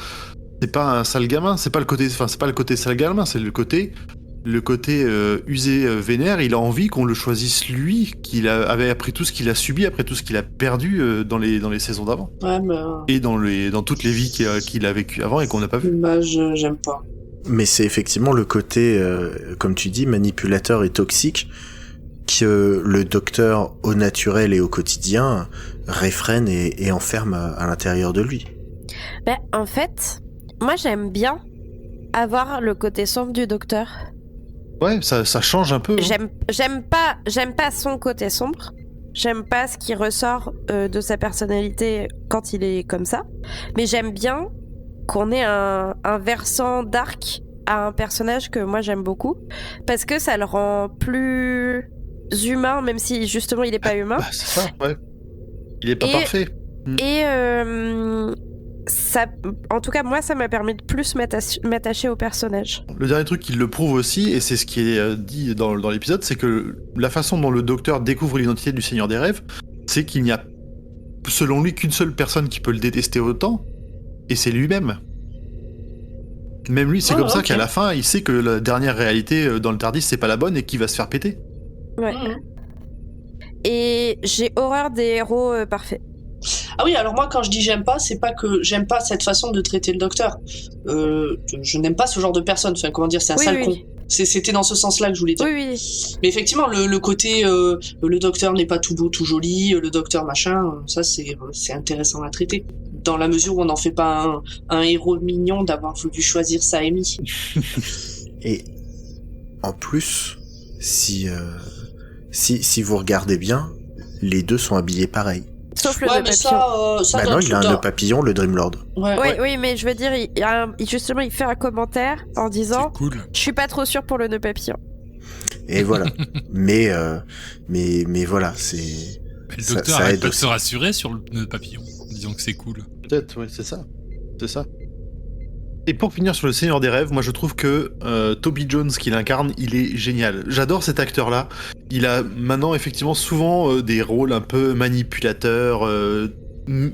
c'est pas un sale gamin, c'est pas le côté sale gamin, c'est le côté usé, vénère. Il a envie qu'on le choisisse lui, avait appris tout ce qu'il a subi, après tout ce qu'il a perdu dans les saisons d'avant. Ouais, bah... Et dans toutes les vies qu'il a vécues avant et qu'on n'a pas vues. Bah, j'aime pas. Mais c'est effectivement le côté, comme tu dis, manipulateur et toxique que le docteur, au naturel et au quotidien, réfrène et enferme à l'intérieur de lui. Ben, en fait, moi j'aime bien avoir le côté sombre du docteur. Ouais, ça change un peu. Hein. J'aime pas son côté sombre. J'aime pas ce qui ressort de sa personnalité quand il est comme ça. Mais j'aime bien qu'on ait un versant dark à un personnage que moi j'aime beaucoup. Parce que ça le rend plus humain, même si justement il est pas humain. Bah, c'est ça, ouais. Il est pas parfait. Et ça, en tout cas, moi, ça m'a permis de plus m'attacher au personnage. Le dernier truc qui le prouve aussi, et c'est ce qui est dit dans l'épisode, c'est que la façon dont le docteur découvre l'identité du Seigneur des Rêves, c'est qu'il n'y a, selon lui, qu'une seule personne qui peut le détester autant, et c'est lui-même. Même lui, c'est comme ça qu'à la fin, il sait que la dernière réalité dans le TARDIS, c'est pas la bonne et qu'il va se faire péter. Ouais. Et j'ai horreur des héros parfaits. Ah oui, alors moi quand je dis j'aime pas, c'est pas que j'aime pas cette façon de traiter le docteur. Je n'aime pas ce genre de personne. Enfin, comment dire, c'est un sale con. C'était dans ce sens-là que je voulais dire. Oui. Mais effectivement, le côté le docteur n'est pas tout beau, tout joli, le docteur machin, ça c'est intéressant à traiter. Dans la mesure où on n'en fait pas un héros mignon d'avoir voulu choisir sa Amy. Et en plus, si vous regardez bien, les deux sont habillés pareil. Sauf le nœud papillon. Bah non, il a un nœud papillon, le Dream Lord. Oui, mais je veux dire, justement, il fait un commentaire en disant cool. Je suis pas trop sûr pour le nœud papillon. Et voilà. mais voilà, c'est. Mais le docteur arrête pas de se rassurer sur le nœud papillon, en disant que c'est cool. Peut-être, oui, c'est ça. C'est ça. Et pour finir sur le Seigneur des Rêves, moi je trouve que Toby Jones qui l'incarne, il est génial. J'adore cet acteur-là. Il a maintenant effectivement souvent des rôles un peu manipulateurs,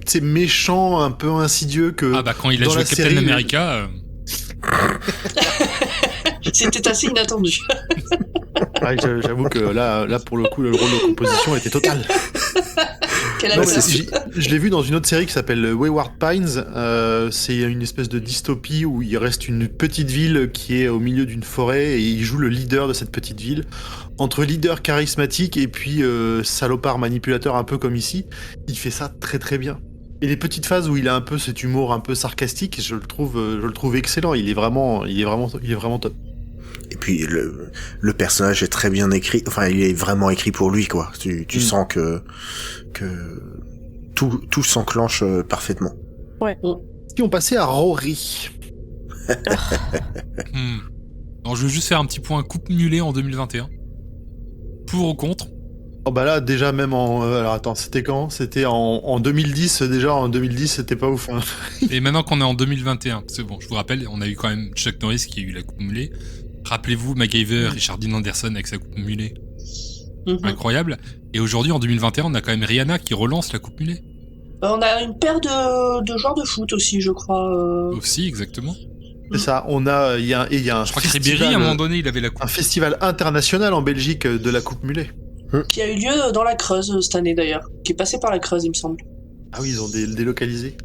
c'est méchant, un peu insidieux que. Ah bah quand il a joué Captain America. C'était assez inattendu. Ouais, j'avoue que là pour le coup le rôle de composition était total. Quel Non, acteur. je l'ai vu dans une autre série qui s'appelle Wayward Pines. C'est une espèce de dystopie où il reste une petite ville qui est au milieu d'une forêt et il joue le leader de cette petite ville. Entre leader charismatique et puis salopard manipulateur un peu comme ici, il fait ça très très bien. Et les petites phases où il a un peu cet humour un peu sarcastique, je le trouve excellent. Il est vraiment top. Et puis le personnage est très bien écrit. Enfin, il est vraiment écrit pour lui, quoi. Tu sens que tout s'enclenche parfaitement. Si on passait à Rory. Alors, je veux juste faire un petit point coupe mulet en 2021. Pour ou contre? Oh bah là déjà même alors attends, c'était quand? C'était en 2010 déjà. En 2010 c'était pas ouf. Hein. Et maintenant qu'on est en 2021, c'est bon, je vous rappelle, on a eu quand même Chuck Norris qui a eu la coupe mulet. Rappelez-vous MacGyver, Richard Dean Anderson avec sa coupe mulet. Incroyable. Et aujourd'hui en 2021, on a quand même Rihanna qui relance la coupe mulet. On a une paire de joueurs de foot aussi, je crois. Aussi, exactement. C'est ça. Il y a un Je crois que Ribéry à un moment donné, il avait la coupe. Un festival international en Belgique de la coupe mulet. Qui a eu lieu dans la Creuse cette année d'ailleurs, qui est passé par la Creuse, il me semble. Ah oui, ils ont délocalisé.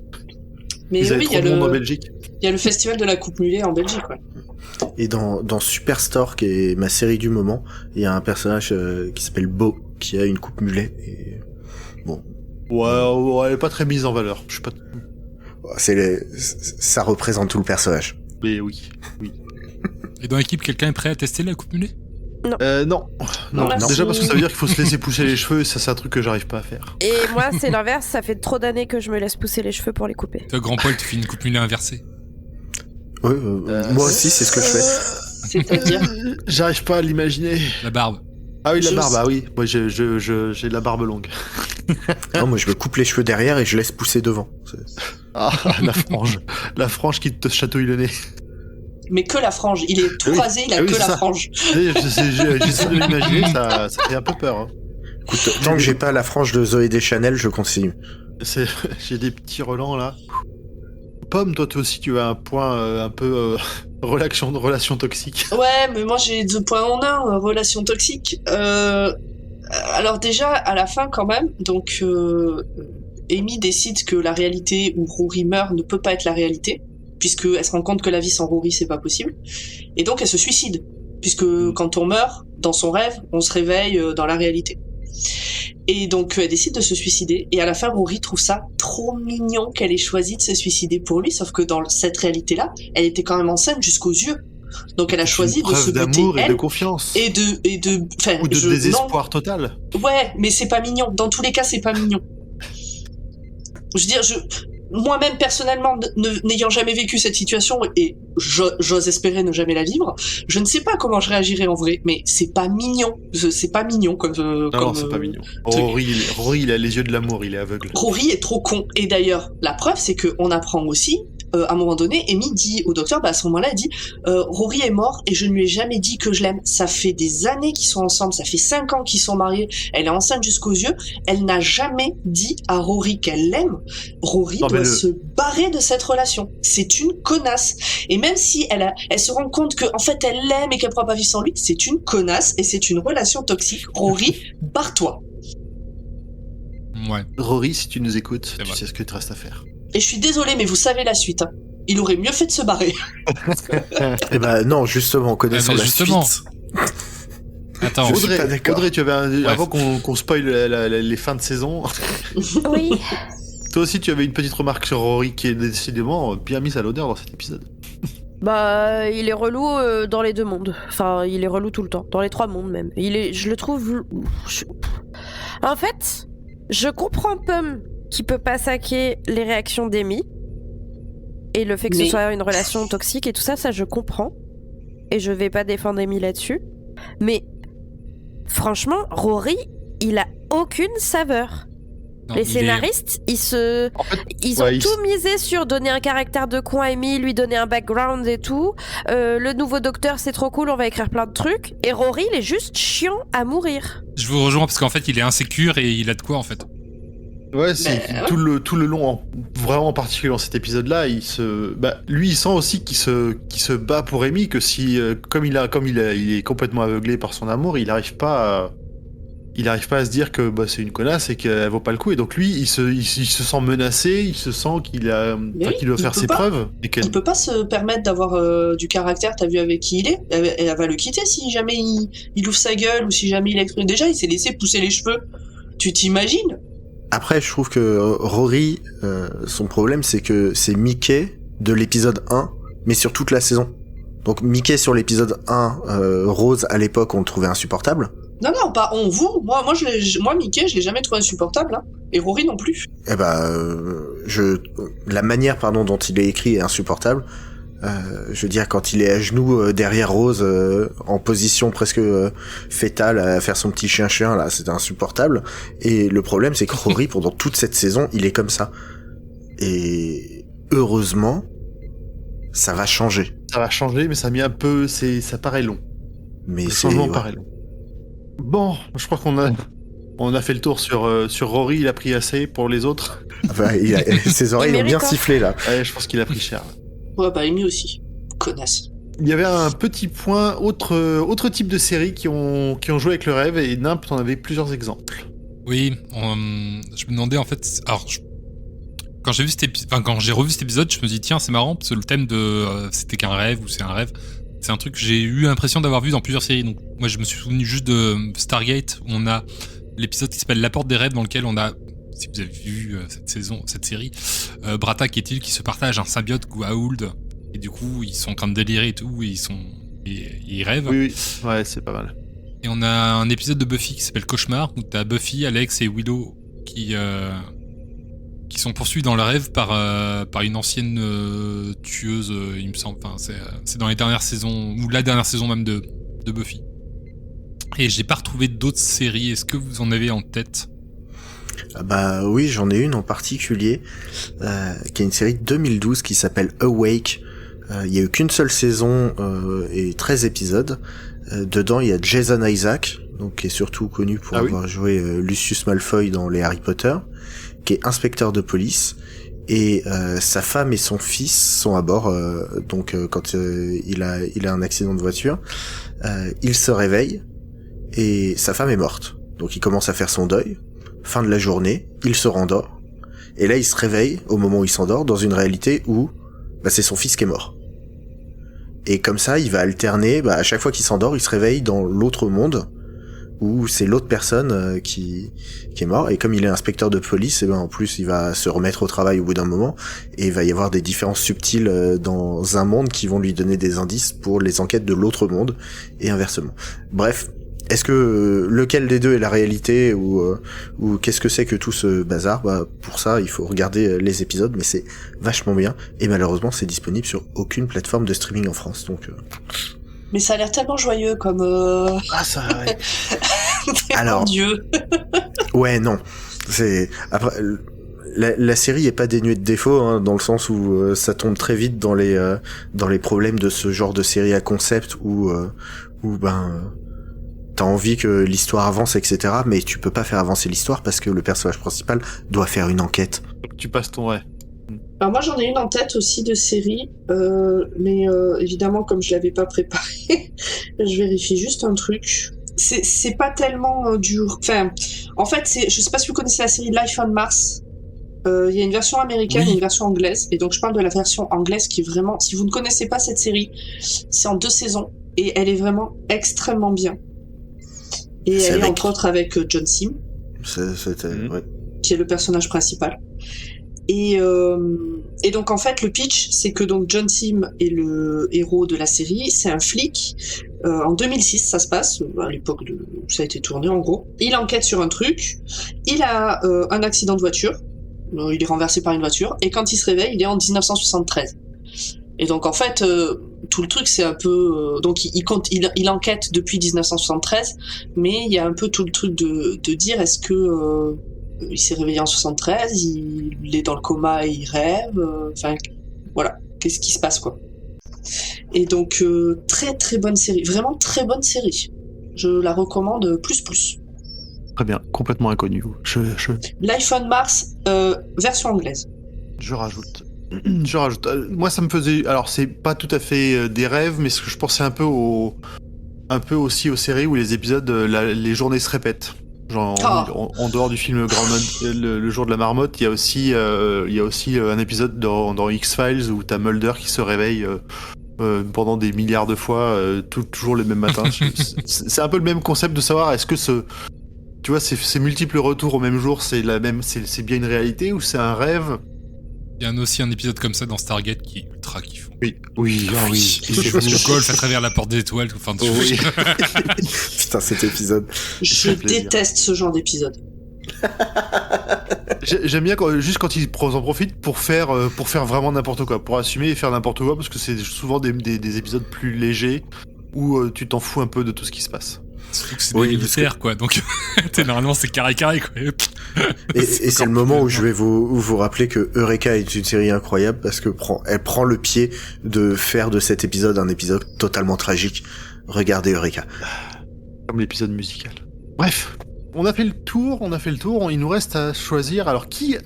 Mais Ils avaient oui, trop de monde en Belgique. il y a le festival de la coupe mulet en Belgique, ouais. Et dans Superstore, qui est ma série du moment, il y a un personnage qui s'appelle Beau, qui a une coupe mulet. Et bon. Ouais, elle est pas très mise en valeur. Je sais pas. Ça représente tout le personnage. Mais oui. Et dans l'équipe, quelqu'un est prêt à tester la coupe mulet? Non. Merci. Déjà parce que ça veut dire qu'il faut se laisser pousser les cheveux, et ça c'est un truc que j'arrive pas à faire. Et moi, c'est l'inverse, ça fait trop d'années que je me laisse pousser les cheveux pour les couper. Toi, grand Paul, tu fais une coupe mulet inversée. Oui, moi aussi, c'est ce que je fais. C'est-à-dire J'arrive pas à l'imaginer. La barbe. Ah oui, la barbe, ah oui. Moi j'ai de la barbe longue. Non, moi je me coupe les cheveux derrière et je laisse pousser devant. Ah, la frange. La frange qui te chatouille le nez. Mais que la frange, il est tout Oui. rasé, il a Ah oui, que c'est la ça. frange. J'essaie de l'imaginer, ça fait un peu peur. Hein. Écoute, tant que j'ai pas la frange de Zoé Deschanel, je continue. J'ai des petits relents là. Pomme, toi aussi tu as un point un peu relation toxique. Ouais, mais moi j'ai 2 points en 1, relation toxique. Alors déjà, à la fin quand même, donc Amy décide que la réalité où Rory meurt ne peut pas être la réalité, puisqu'elle se rend compte que la vie sans Rory c'est pas possible, et donc elle se suicide, puisque quand on meurt, dans son rêve, on se réveille dans la réalité. Et donc elle décide de se suicider, et à la fin Rory trouve ça trop mignon qu'elle ait choisi de se suicider pour lui, sauf que dans cette réalité-là, elle était quand même enceinte jusqu'aux yeux. Donc elle a choisi de se buter d'amour et de elle, confiance. et de enfin, Ou de désespoir total. Ouais, mais c'est pas mignon. Dans tous les cas, c'est pas mignon. Je veux dire, moi-même personnellement, n'ayant jamais vécu cette situation, et j'ose espérer ne jamais la vivre, je ne sais pas comment je réagirais en vrai, mais c'est pas mignon. C'est pas mignon comme. Non, c'est pas mignon. Rory, il a les yeux de l'amour, il est aveugle. Rory est trop con. Et d'ailleurs, la preuve, c'est que on apprend aussi. À un moment donné, Amy dit au docteur, à ce moment-là, elle dit Rory est mort et je ne lui ai jamais dit que je l'aime. Ça fait des années qu'ils sont ensemble, ça fait 5 ans qu'ils sont mariés, elle est enceinte jusqu'aux yeux, elle n'a jamais dit à Rory qu'elle l'aime. Rory doit se barrer de cette relation. C'est une connasse. Et même si elle se rend compte que en fait elle l'aime et qu'elle ne pourra pas vivre sans lui, c'est une connasse et c'est une relation toxique. Rory, barre-toi. Ouais. Rory, si tu nous écoutes, tu vrai. sais ce que te reste à faire. Et je suis désolée, mais vous savez la suite. Hein. Il aurait mieux fait de se barrer. Eh ben non, justement, en connaissant justement. la suite. Attends, Je suis pas d'accord. Audrey, tu avais Bref. avant qu'on spoil les fins de saison, Oui. toi aussi tu avais une petite remarque sur Rory qui est décidément bien mise à l'odeur dans cet épisode. Bah, il est relou dans les 2 mondes. Enfin, il est relou tout le temps. Dans les 3 mondes même. Je le trouve... En fait, je comprends Pomme qui peut pas saquer les réactions d'Amy. Et le fait que ce soit une relation toxique et tout ça, ça je comprends. Et je vais pas défendre Amy là-dessus. Mais franchement, Rory, il a aucune saveur. non, Les il est- scénaristes, ils ont ouais, tout misé sur donner un caractère de con à Amy, lui donner un background et tout. Le nouveau docteur, c'est trop cool, on va écrire plein de trucs. Et Rory, il est juste chiant à mourir. Je vous rejoins parce qu'en fait, il est insécure et il a de quoi en fait. Ouais, c'est Ben, tout le long, vraiment en particulier dans cet épisode-là, lui, il sent aussi qu'il se bat pour Amy, que si, comme il est complètement aveuglé par son amour, il n'arrive pas il n'arrive pas à se dire que c'est une connasse et qu'elle vaut pas le coup. Et donc lui, il se sent menacé, il se sent qu'il doit faire ses preuves. Et il peut pas se permettre d'avoir du caractère. T'as vu avec qui il est. Elle va le quitter si jamais il ouvre sa gueule ou si jamais il exprime. Déjà, il s'est laissé pousser les cheveux. Tu t'imagines? Après, je trouve que Rory, son problème, c'est que c'est Mickey de l'épisode 1, mais sur toute la saison. Donc Mickey sur l'épisode 1, Rose à l'époque, on le trouvait insupportable. Non, pas on, vous. Moi, Mickey, je l'ai jamais trouvé insupportable, hein. Et Rory non plus. Eh la manière, dont il est écrit est insupportable. Je veux dire, quand il est à genoux derrière Rose, en position presque fétale, à faire son petit chien, là, c'est insupportable. Et le problème, c'est que Rory, pendant toute cette saison, il est comme ça. Et heureusement, ça va changer. Ça va changer, mais ça a mis un peu, ça paraît long. Mais le changement paraît long. Bon, je crois qu'on a fait le tour sur Rory, il a pris assez pour les autres. Ses oreilles ont bien sifflé là. Ouais, je pense qu'il a pris cher. Ouais, Amy aussi. Connasse. Il y avait un petit point, autre type de séries qui ont joué avec le rêve, et Nimp, t'en avais plusieurs exemples. Oui, je me demandais en fait. Alors, quand j'ai revu cet épisode, je me dis tiens, c'est marrant parce que le thème de c'était qu'un rêve ou c'est un rêve. C'est un truc que j'ai eu l'impression d'avoir vu dans plusieurs séries. Donc, moi, je me suis souvenu juste de Stargate, où on a l'épisode qui s'appelle La Porte des Rêves, dans lequel on a, si vous avez vu cette série, Brata et Till qui se partagent un symbiote Goa'uld, et du coup, ils sont en train de délirer et tout, et ils rêvent. Oui, ouais, c'est pas mal. Et on a un épisode de Buffy qui s'appelle Cauchemar, où t'as Buffy, Alex et Willow qui sont poursuivis dans le rêve par une ancienne tueuse, il me semble. Enfin, c'est dans les dernières saisons, ou la dernière saison même de Buffy. Et j'ai pas retrouvé d'autres séries. Est-ce que vous en avez en tête? Oui, j'en ai une en particulier, qui est une série de 2012 qui s'appelle Awake. Il y a eu qu'une seule saison et 13 épisodes. Dedans, il y a Jason Isaac, donc qui est surtout connu pour avoir joué Lucius Malfoy dans les Harry Potter, qui est inspecteur de police, et sa femme et son fils sont à bord. Donc quand il a un accident de voiture, il se réveille et sa femme est morte. Donc il commence à faire son deuil. Fin de la journée, il se rendort, et là il se réveille au moment où il s'endort dans une réalité où c'est son fils qui est mort. Et comme ça, il va alterner, à chaque fois qu'il s'endort, il se réveille dans l'autre monde, où c'est l'autre personne qui est mort. Et comme il est inspecteur de police, en plus, il va se remettre au travail au bout d'un moment, et il va y avoir des différences subtiles dans un monde qui vont lui donner des indices pour les enquêtes de l'autre monde, et inversement. Bref, est-ce que lequel des deux est la réalité, ou qu'est-ce que c'est que tout ce bazar? Pour ça, il faut regarder les épisodes, mais c'est vachement bien, et malheureusement, c'est disponible sur aucune plateforme de streaming en France, donc... Mais ça a l'air tellement joyeux comme... Ah, ça... Ouais. Alors... Dieu. Ouais, non. C'est... Après... La série est pas dénuée de défauts, hein, dans le sens où ça tombe très vite dans les problèmes de ce genre de série à concept où t'as envie que l'histoire avance, etc. Mais tu peux pas faire avancer l'histoire parce que le personnage principal doit faire une enquête. Tu passes ton ouais. Alors moi j'en ai une en tête aussi de série, mais évidemment comme je l'avais pas préparé, je vérifie juste un truc. C'est pas tellement dur. Enfin, en fait, je sais pas si vous connaissez la série Life on Mars. Il y a une version américaine et une version anglaise, et donc je parle de la version anglaise qui est vraiment. Si vous ne connaissez pas cette série, c'est en 2 saisons et elle est vraiment extrêmement bien. Et elle est entre autres avec John Sim, qui est le personnage principal. Et donc en fait le pitch, c'est que donc John Sim est le héros de la série, c'est un flic. En 2006 ça se passe, à l'époque où ça a été tourné en gros. Il enquête sur un truc, il a un accident de voiture, il est renversé par une voiture, et quand il se réveille, il est en 1973. Et donc en fait tout le truc c'est un peu donc il enquête depuis 1973, mais il y a un peu tout le truc de dire est-ce que il s'est réveillé en 73, il est dans le coma et il rêve, voilà, qu'est-ce qui se passe quoi. Et donc très très bonne série, vraiment très bonne série. Je la recommande plus. Très bien, complètement inconnu. Life on Mars version anglaise. Je rajoute. Moi, ça me faisait. Alors, c'est pas tout à fait des rêves, mais ce que je pensais un peu aussi aux séries où les épisodes, les journées se répètent. Genre, Oh. en dehors du film le jour de la marmotte, il y a aussi un épisode dans X-Files où t'as Mulder qui se réveille pendant des milliards de fois, toujours le même matin. C'est un peu le même concept de savoir est-ce que tu vois, ces multiples retours au même jour, c'est bien une réalité ou c'est un rêve? Il y a aussi un épisode comme ça dans Stargate qui est ultra kiffant. Oui. Il joue au golf à travers la porte des étoiles. Enfin, Oui. Putain, cet épisode. Je plaisir. déteste ce genre d'épisode. J'aime bien juste quand ils en profitent pour faire vraiment n'importe quoi, pour assumer et faire n'importe quoi, parce que c'est souvent des épisodes plus légers où tu t'en fous un peu de tout ce qui se passe. Surtout que c'est Oui, des parce militaires, quoi. Donc, normalement, c'est carré, quoi. Et c'est le moment où je vais vous rappeler que Eureka est une série incroyable parce que elle prend le pied de faire de cet épisode un épisode totalement tragique. Regardez Eureka. Comme l'épisode musical. Bref, on a fait le tour, il nous reste à choisir. Alors, qui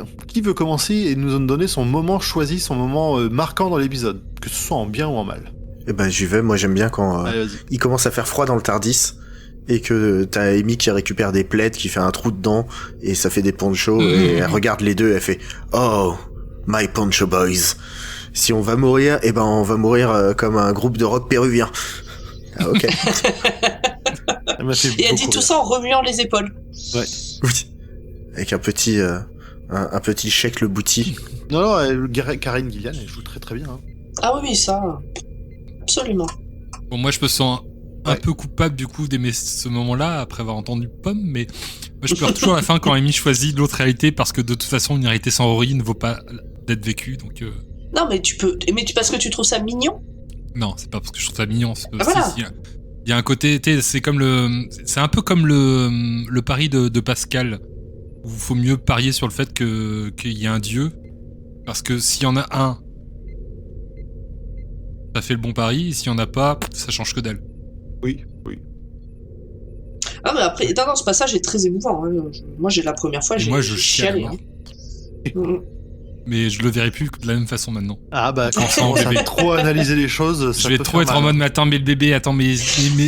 veut commencer et nous donner son moment choisi, son moment marquant dans l'épisode, que ce soit en bien ou en mal? Eh ben j'y vais, moi j'aime bien quand Allez, vas-y. il commence à faire froid dans le Tardis et que t'as Amy qui récupère des plaids, qui fait un trou dedans et ça fait des ponchos et elle regarde les deux et elle fait « Oh, my poncho boys. Si on va mourir, eh ben on va mourir comme un groupe de rock péruvien. » Ah ok. Elle m'a fait Et elle beaucoup dit tout rire. ça en remuant les épaules. Oui. Avec un petit chèque le bouti. Non, Karine Gillian, elle joue très très bien. Hein. Ah oui, ça. Absolument. Bon, moi, je me sens un peu coupable, du coup, d'aimer ce moment-là, après avoir entendu Pomme, mais moi, je pleure toujours à la fin quand Amy choisit l'autre réalité, parce que de toute façon, une réalité sans Rory ne vaut pas d'être vécue, donc... Non, mais parce que tu trouves ça mignon. Non, c'est pas parce que je trouve ça mignon. Ah, voilà. Il y a un côté, c'est un peu comme le pari de Pascal, où il faut mieux parier sur le fait qu'il y a un dieu, parce que s'il y en a un, ça fait le bon pari, et s'il y en a pas, ça change que dalle. Oui. Ah, mais après, non, ce passage est très émouvant. Hein. Moi, la première fois, Et j'ai moi, je chialé. chiale. Hein. Mais je le verrai plus de la même façon maintenant. Ah bah, quand Enfant, on commence bébé. à trop analyser les choses, ça Je vais peut trop faire être en mal. mode, mais attends, mais le bébé,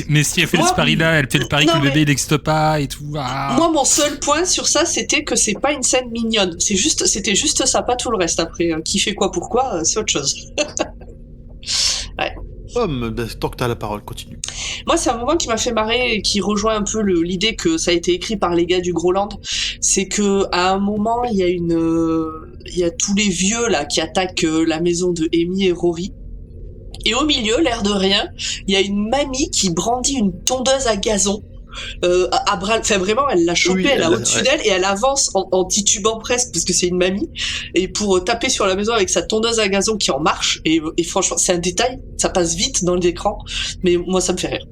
mais si elle fait Moi, ce pari-là, elle fait le pari non, que le mais- bébé il n'existe pas et tout. Ah. Moi, mon seul point sur ça, c'était que c'est pas une scène mignonne. C'était juste ça, pas tout le reste. Après, qui fait quoi, pourquoi, c'est autre chose. Pomme, tant que t'as la parole, continue. Moi, c'est un moment qui m'a fait marrer et qui rejoint un peu l'idée que ça a été écrit par les gars du Groland. C'est que à un moment, il y a tous les vieux là qui attaquent la maison de Amy et Rory. Et au milieu, l'air de rien, il y a une mamie qui brandit une tondeuse à gazon. À bras, enfin vraiment, elle l'a chopée, Oui, elle a elle- au-dessus ouais. d'elle et elle avance en titubant presque parce que c'est une mamie et pour taper sur la maison avec sa tondeuse à gazon qui en marche et franchement c'est un détail, ça passe vite dans l'écran, mais moi ça me fait rire.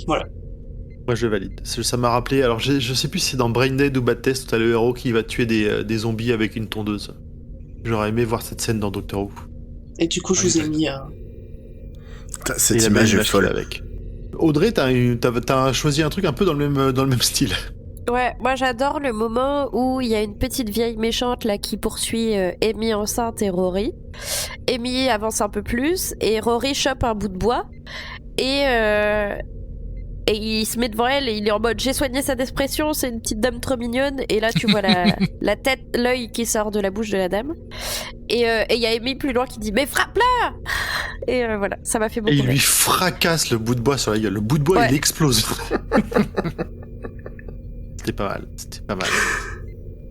Moi, je valide. Ça m'a rappelé. Alors, je sais plus si c'est dans Brain Dead ou Bad Test où t'as le héros qui va tuer des zombies avec une tondeuse. J'aurais aimé voir cette scène dans Doctor Who. Et du coup je vous ai mis Putain, Et cette la image belle est folle. qu'il a avec. Audrey, t'as choisi un truc un peu dans le même style. Ouais, moi j'adore le moment où il y a une petite vieille méchante là qui poursuit Amy enceinte et Rory. Amy avance un peu plus et Rory chope un bout de bois et il se met devant elle et il est en mode j'ai soigné sa dépression, c'est une petite dame trop mignonne et là tu vois la tête, l'œil qui sort de la bouche de la dame et il y a Amy plus loin qui dit mais frappe-la et voilà, ça m'a fait beaucoup Et il rire. lui fracasse le bout de bois sur la gueule. Le bout de bois, Ouais. il explose. C'était pas mal.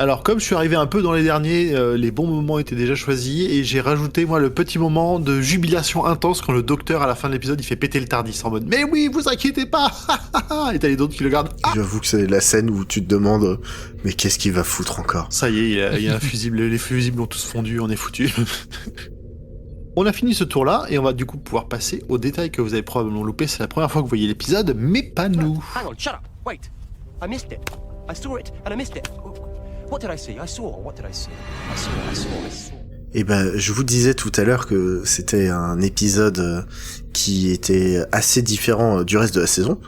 Alors, comme je suis arrivé un peu dans les derniers, les bons moments étaient déjà choisis et j'ai rajouté, moi, le petit moment de jubilation intense quand le docteur, à la fin de l'épisode, il fait péter le Tardis en mode « Mais oui, vous inquiétez pas !» Et t'as les autres qui le regardent. Ah, J'avoue que c'est la scène où tu te demandes mais qu'est-ce qu'il va foutre encore. ça y est, il y a un fusible, les fusibles ont tous fondu, on est foutus. On a fini ce tour-là et on va du coup pouvoir passer aux détails que vous avez probablement loupés. C'est la première fois que vous voyez l'épisode, mais pas nous. Hang on, shut up. Wait. I missed it. I saw it and I missed it. What did I see? What did I see? I saw. Eh ben, je vous disais tout à l'heure que c'était un épisode qui était assez différent du reste de la saison.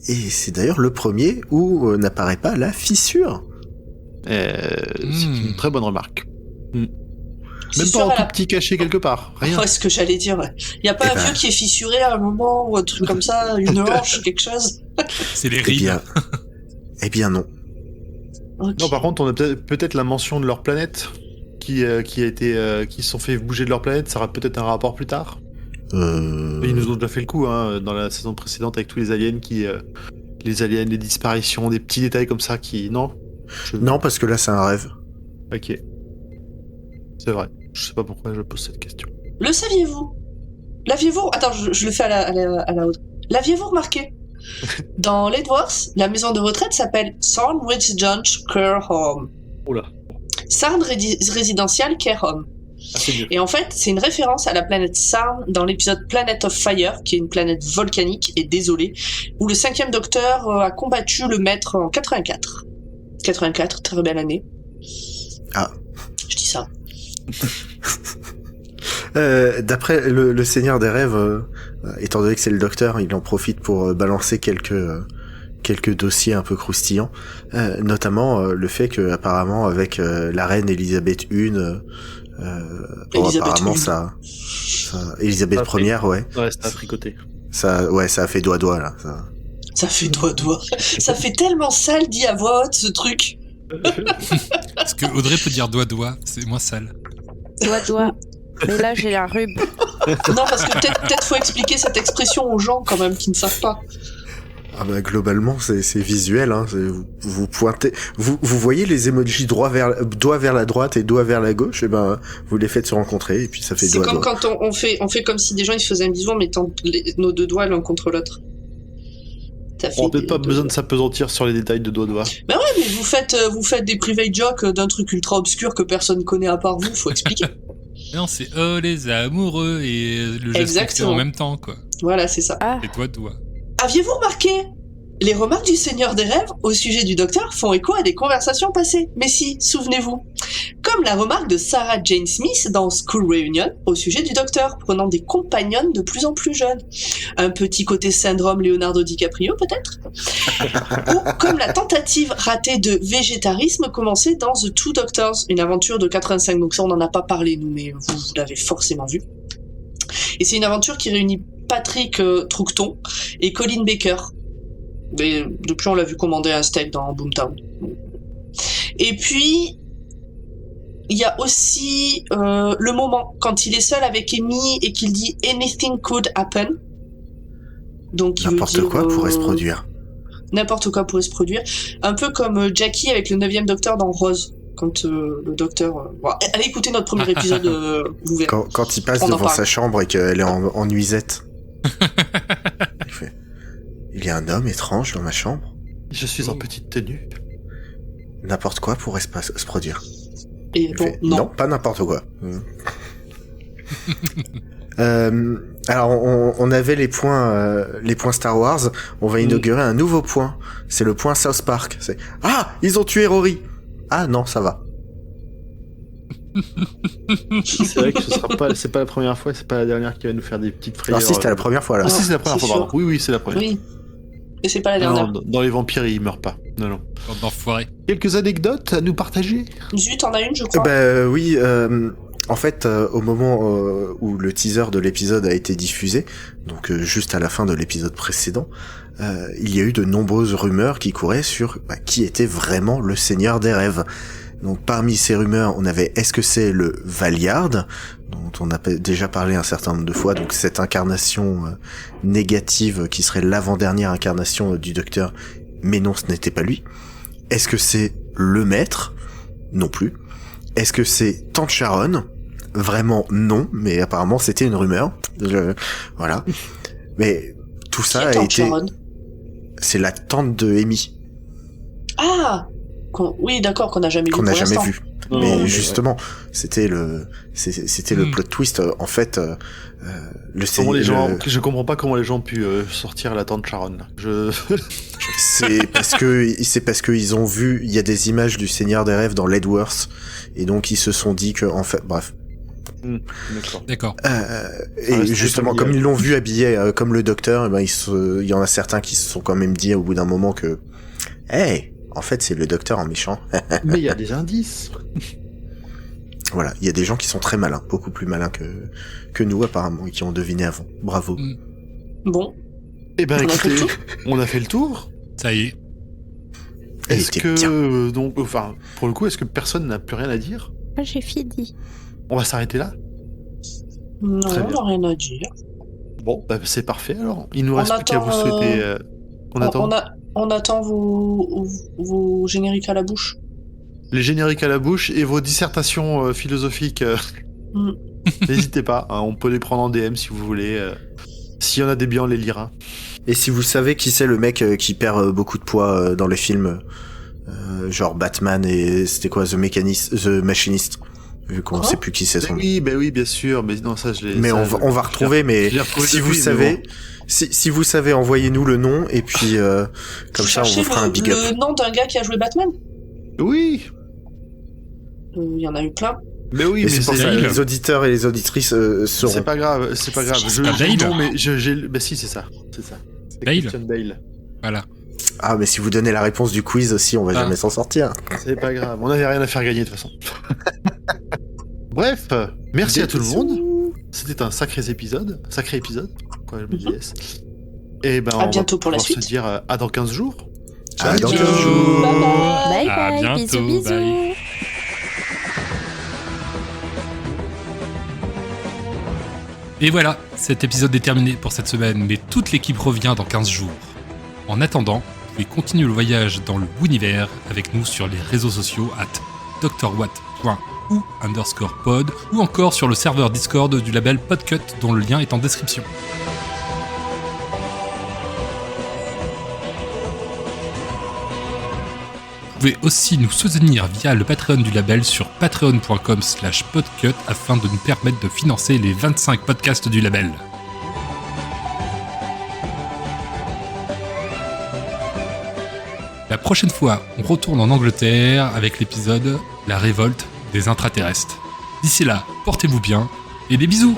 Et c'est d'ailleurs le premier où n'apparaît pas la fissure. C'est une très bonne remarque. Même Fissure pas un à tout la- petit caché quelque part. Rien. Ouais, ce que j'allais dire. Il y a pas Eh un ben. vieux qui est fissuré à un moment ou un truc comme ça, une hanche, quelque chose. C'est les Eh rides. bien, eh bien non. Ok. Non, par contre, on a peut-être la mention de leur planète qui se sont fait bouger de leur planète. Ça aura peut-être un rapport plus tard. Ils nous ont déjà fait le coup hein, dans la saison précédente avec tous les aliens les disparitions, des petits détails comme ça qui... Non. Non, parce que là, c'est un rêve. Ok. C'est vrai. Je sais pas pourquoi je pose cette question. Le saviez-vous? L'aviez-vous... Attends, je le fais à la haute. L'aviez-vous remarqué? Dans Ledworth, la maison de retraite s'appelle Sarn Residential Care Home. Oula. Sarn Residential Care Home. Ah, c'est mieux. Et en fait, c'est une référence à la planète Sarn dans l'épisode Planet of Fire, qui est une planète volcanique et désolée, où le 5e docteur a combattu le maître en 84. 84, très belle année. Ah. Je dis ça. D'après le Seigneur des Rêves, étant donné que c'est le docteur, il en profite pour balancer quelques dossiers un peu croustillants, notamment le fait que apparemment avec la reine Elisabeth I, apparemment ça Elisabeth Ier, ouais. Ouais, c'était à fricoter. Ça a fait doigt là. Ça fait doigt. Ça fait tellement sale dit à voix haute ce truc. Parce que Audrey peut dire doigt, c'est moins sale. Doigt. Mais là, j'ai la rube. Non, parce que peut-être faut expliquer cette expression aux gens quand même qui ne savent pas. Ah bah globalement c'est visuel, hein. Vous pointez, vous voyez les emojis doigt vers la droite et doigt vers la gauche, et ben vous les faites se rencontrer et puis ça fait C'est doigt. comme quand on fait comme si des gens ils se faisaient un bisou en mettant nos deux doigts l'un contre l'autre. On n'a peut-être pas besoin de s'apesantir sur les détails de doigt. Bah ouais, mais vous faites des private jokes d'un truc ultra obscur que personne connaît à part vous, faut expliquer. Non, c'est les amoureux et le geste en même temps, quoi. Voilà, c'est ça. Ah. Et doigt. Aviez-vous remarqué? Les remarques du Seigneur des Rêves au sujet du Docteur font écho à des conversations passées. Mais si, souvenez-vous. Comme la remarque de Sarah Jane Smith dans School Reunion au sujet du Docteur, prenant des compagnonnes de plus en plus jeunes. Un petit côté syndrome Leonardo DiCaprio, peut-être? Ou comme la tentative ratée de végétarisme commencée dans The Two Doctors, une aventure de 85. Donc ça, on n'en a pas parlé, nous, mais vous l'avez forcément vu. Et c'est une aventure qui réunit Patrick Troughton et Colin Baker. Mais depuis, on l'a vu commander un steak dans Boomtown. Et puis, il y a aussi le moment quand il est seul avec Amy et qu'il dit « Anything could happen ». Donc, il N'importe veut dire, quoi pourrait se produire. N'importe quoi pourrait se produire. Un peu comme Jackie avec le 9e docteur dans Rose. Quand le docteur... Bon, allez écouter notre premier épisode, vous verrez. Quand il passe On en devant parle. sa chambre et qu'elle est en nuisette. Il fait... Il y a un homme étrange dans ma chambre. Je suis en petite tenue. N'importe quoi pourrait se produire. Et Il bon, fait, non. non, pas n'importe quoi. Alors, on avait les points Star Wars. On va inaugurer un nouveau point. C'est le point South Park. C'est ils ont tué Rory. Ah non, ça va. C'est vrai que c'est pas la première fois, c'est pas la dernière qui va nous faire des petites frayeurs. Alors si c'était la première fois là. Ah si, c'est la première c'est fois, pardon. sûr. Oui, c'est la première. Oui. Et c'est pas la Non, dernière. non, dans les vampires, ils meurent pas. Non. Bande d'enfoirés. Quelques anecdotes à nous partager? Zut, t'en as une, je crois. Oui, en fait, au moment où le teaser de l'épisode a été diffusé, donc juste à la fin de l'épisode précédent, il y a eu de nombreuses rumeurs qui couraient sur qui était vraiment le Seigneur des Rêves. Donc parmi ces rumeurs, on avait est-ce que c'est le Valeyard, dont on a déjà parlé un certain nombre de fois, donc cette incarnation négative qui serait l'avant-dernière incarnation du Docteur, mais non, ce n'était pas lui. Est-ce que c'est le Maître? Non plus. Est-ce que c'est Tante Sharon? Vraiment non, mais apparemment c'était une rumeur. Voilà. Mais tout ça Qui est a Tante été... Sharon C'est la tante de Amy. Ah oui, d'accord, qu'on n'a jamais vu Qu'on pour n'a jamais l'instant. vu. Non, Mais mais justement, c'était le plot twist. En fait, le Comment les gens... le- Je comprends pas comment les gens ont pu sortir la tante Sharon. Là. c'est parce que ils ont vu, il y a des images du Seigneur des Rêves dans Ledworth, et donc ils se sont dit que en fait, bref. D'accord. D'accord. Et reste justement, familial. comme ils l'ont vu habillé comme le Docteur, il y en a certains qui se sont quand même dit au bout d'un moment que, hey, en fait, c'est le Docteur en méchant. Mais il y a des indices. Voilà, il y a des gens qui sont très malins, beaucoup plus malins que nous apparemment, et qui ont deviné avant. Bravo. Bon, Eh ben On a fait écoutez, le tour on a fait le tour. Ça y est. Elle Est-ce était que bien. donc, enfin, pour le coup, est-ce que personne n'a plus rien à dire? Moi, j'ai fini. On va s'arrêter là. Non, Très on bien. n'a rien à dire. Bon, bah, c'est parfait alors. Il nous On reste plus qu'à attend, vous souhaiter. On attend vos génériques à la bouche. les génériques à la bouche et vos dissertations philosophiques. Mm. N'hésitez pas, hein, on peut les prendre en DM si vous voulez. S'il y en a des biens, on les lira. Et si vous savez qui c'est le mec qui perd beaucoup de poids dans les films, genre Batman et c'était quoi, The Machinist, vu qu'on Quoi sait plus qui c'est son nom. Oui, bien sûr, mais non, ça je l'ai. Mais ça, on va retrouver, mais je l'ai retrouvé si vous depuis, mais savez, bon. si vous savez, envoyez-nous le nom et puis comme ça on Cherchez vous fera un big up. le nom d'un gars qui a joué Batman. Oui, Il y en a eu plein. mais oui, Et mais c'est pour ça Dale. les auditeurs et les auditrices sauront. c'est pas grave, c'est pas grave. C'est pas Dale. Non, mais bah si, c'est ça. C'est Dale. Christian Bale. Voilà. Ah, mais si vous donnez la réponse du quiz aussi, on va Ah. jamais s'en sortir. C'est pas grave, on n'avait rien à faire gagner de toute façon. Bref, merci à tout le monde. C'était un sacré épisode. Quoi, je me dis yes. Et ben, À on bientôt va pour la pouvoir se suite. dire à dans 15 jours. À dans Ciao. 15 jours. Bye bye. Bye À bye, bientôt, bisous, bisous. bye. Et voilà, cet épisode est terminé pour cette semaine, mais toute l'équipe revient dans 15 jours. En attendant, vous pouvez continuer le voyage dans le Wooniverse avec nous sur les réseaux sociaux @drwatt.ou_pod ou encore sur le serveur Discord du label Podcut dont le lien est en description. Vous pouvez aussi nous soutenir via le Patreon du label sur patreon.com/podcut afin de nous permettre de financer les 25 podcasts du label. La prochaine fois, on retourne en Angleterre avec l'épisode La révolte des intraterrestres. D'ici là, portez-vous bien et des bisous!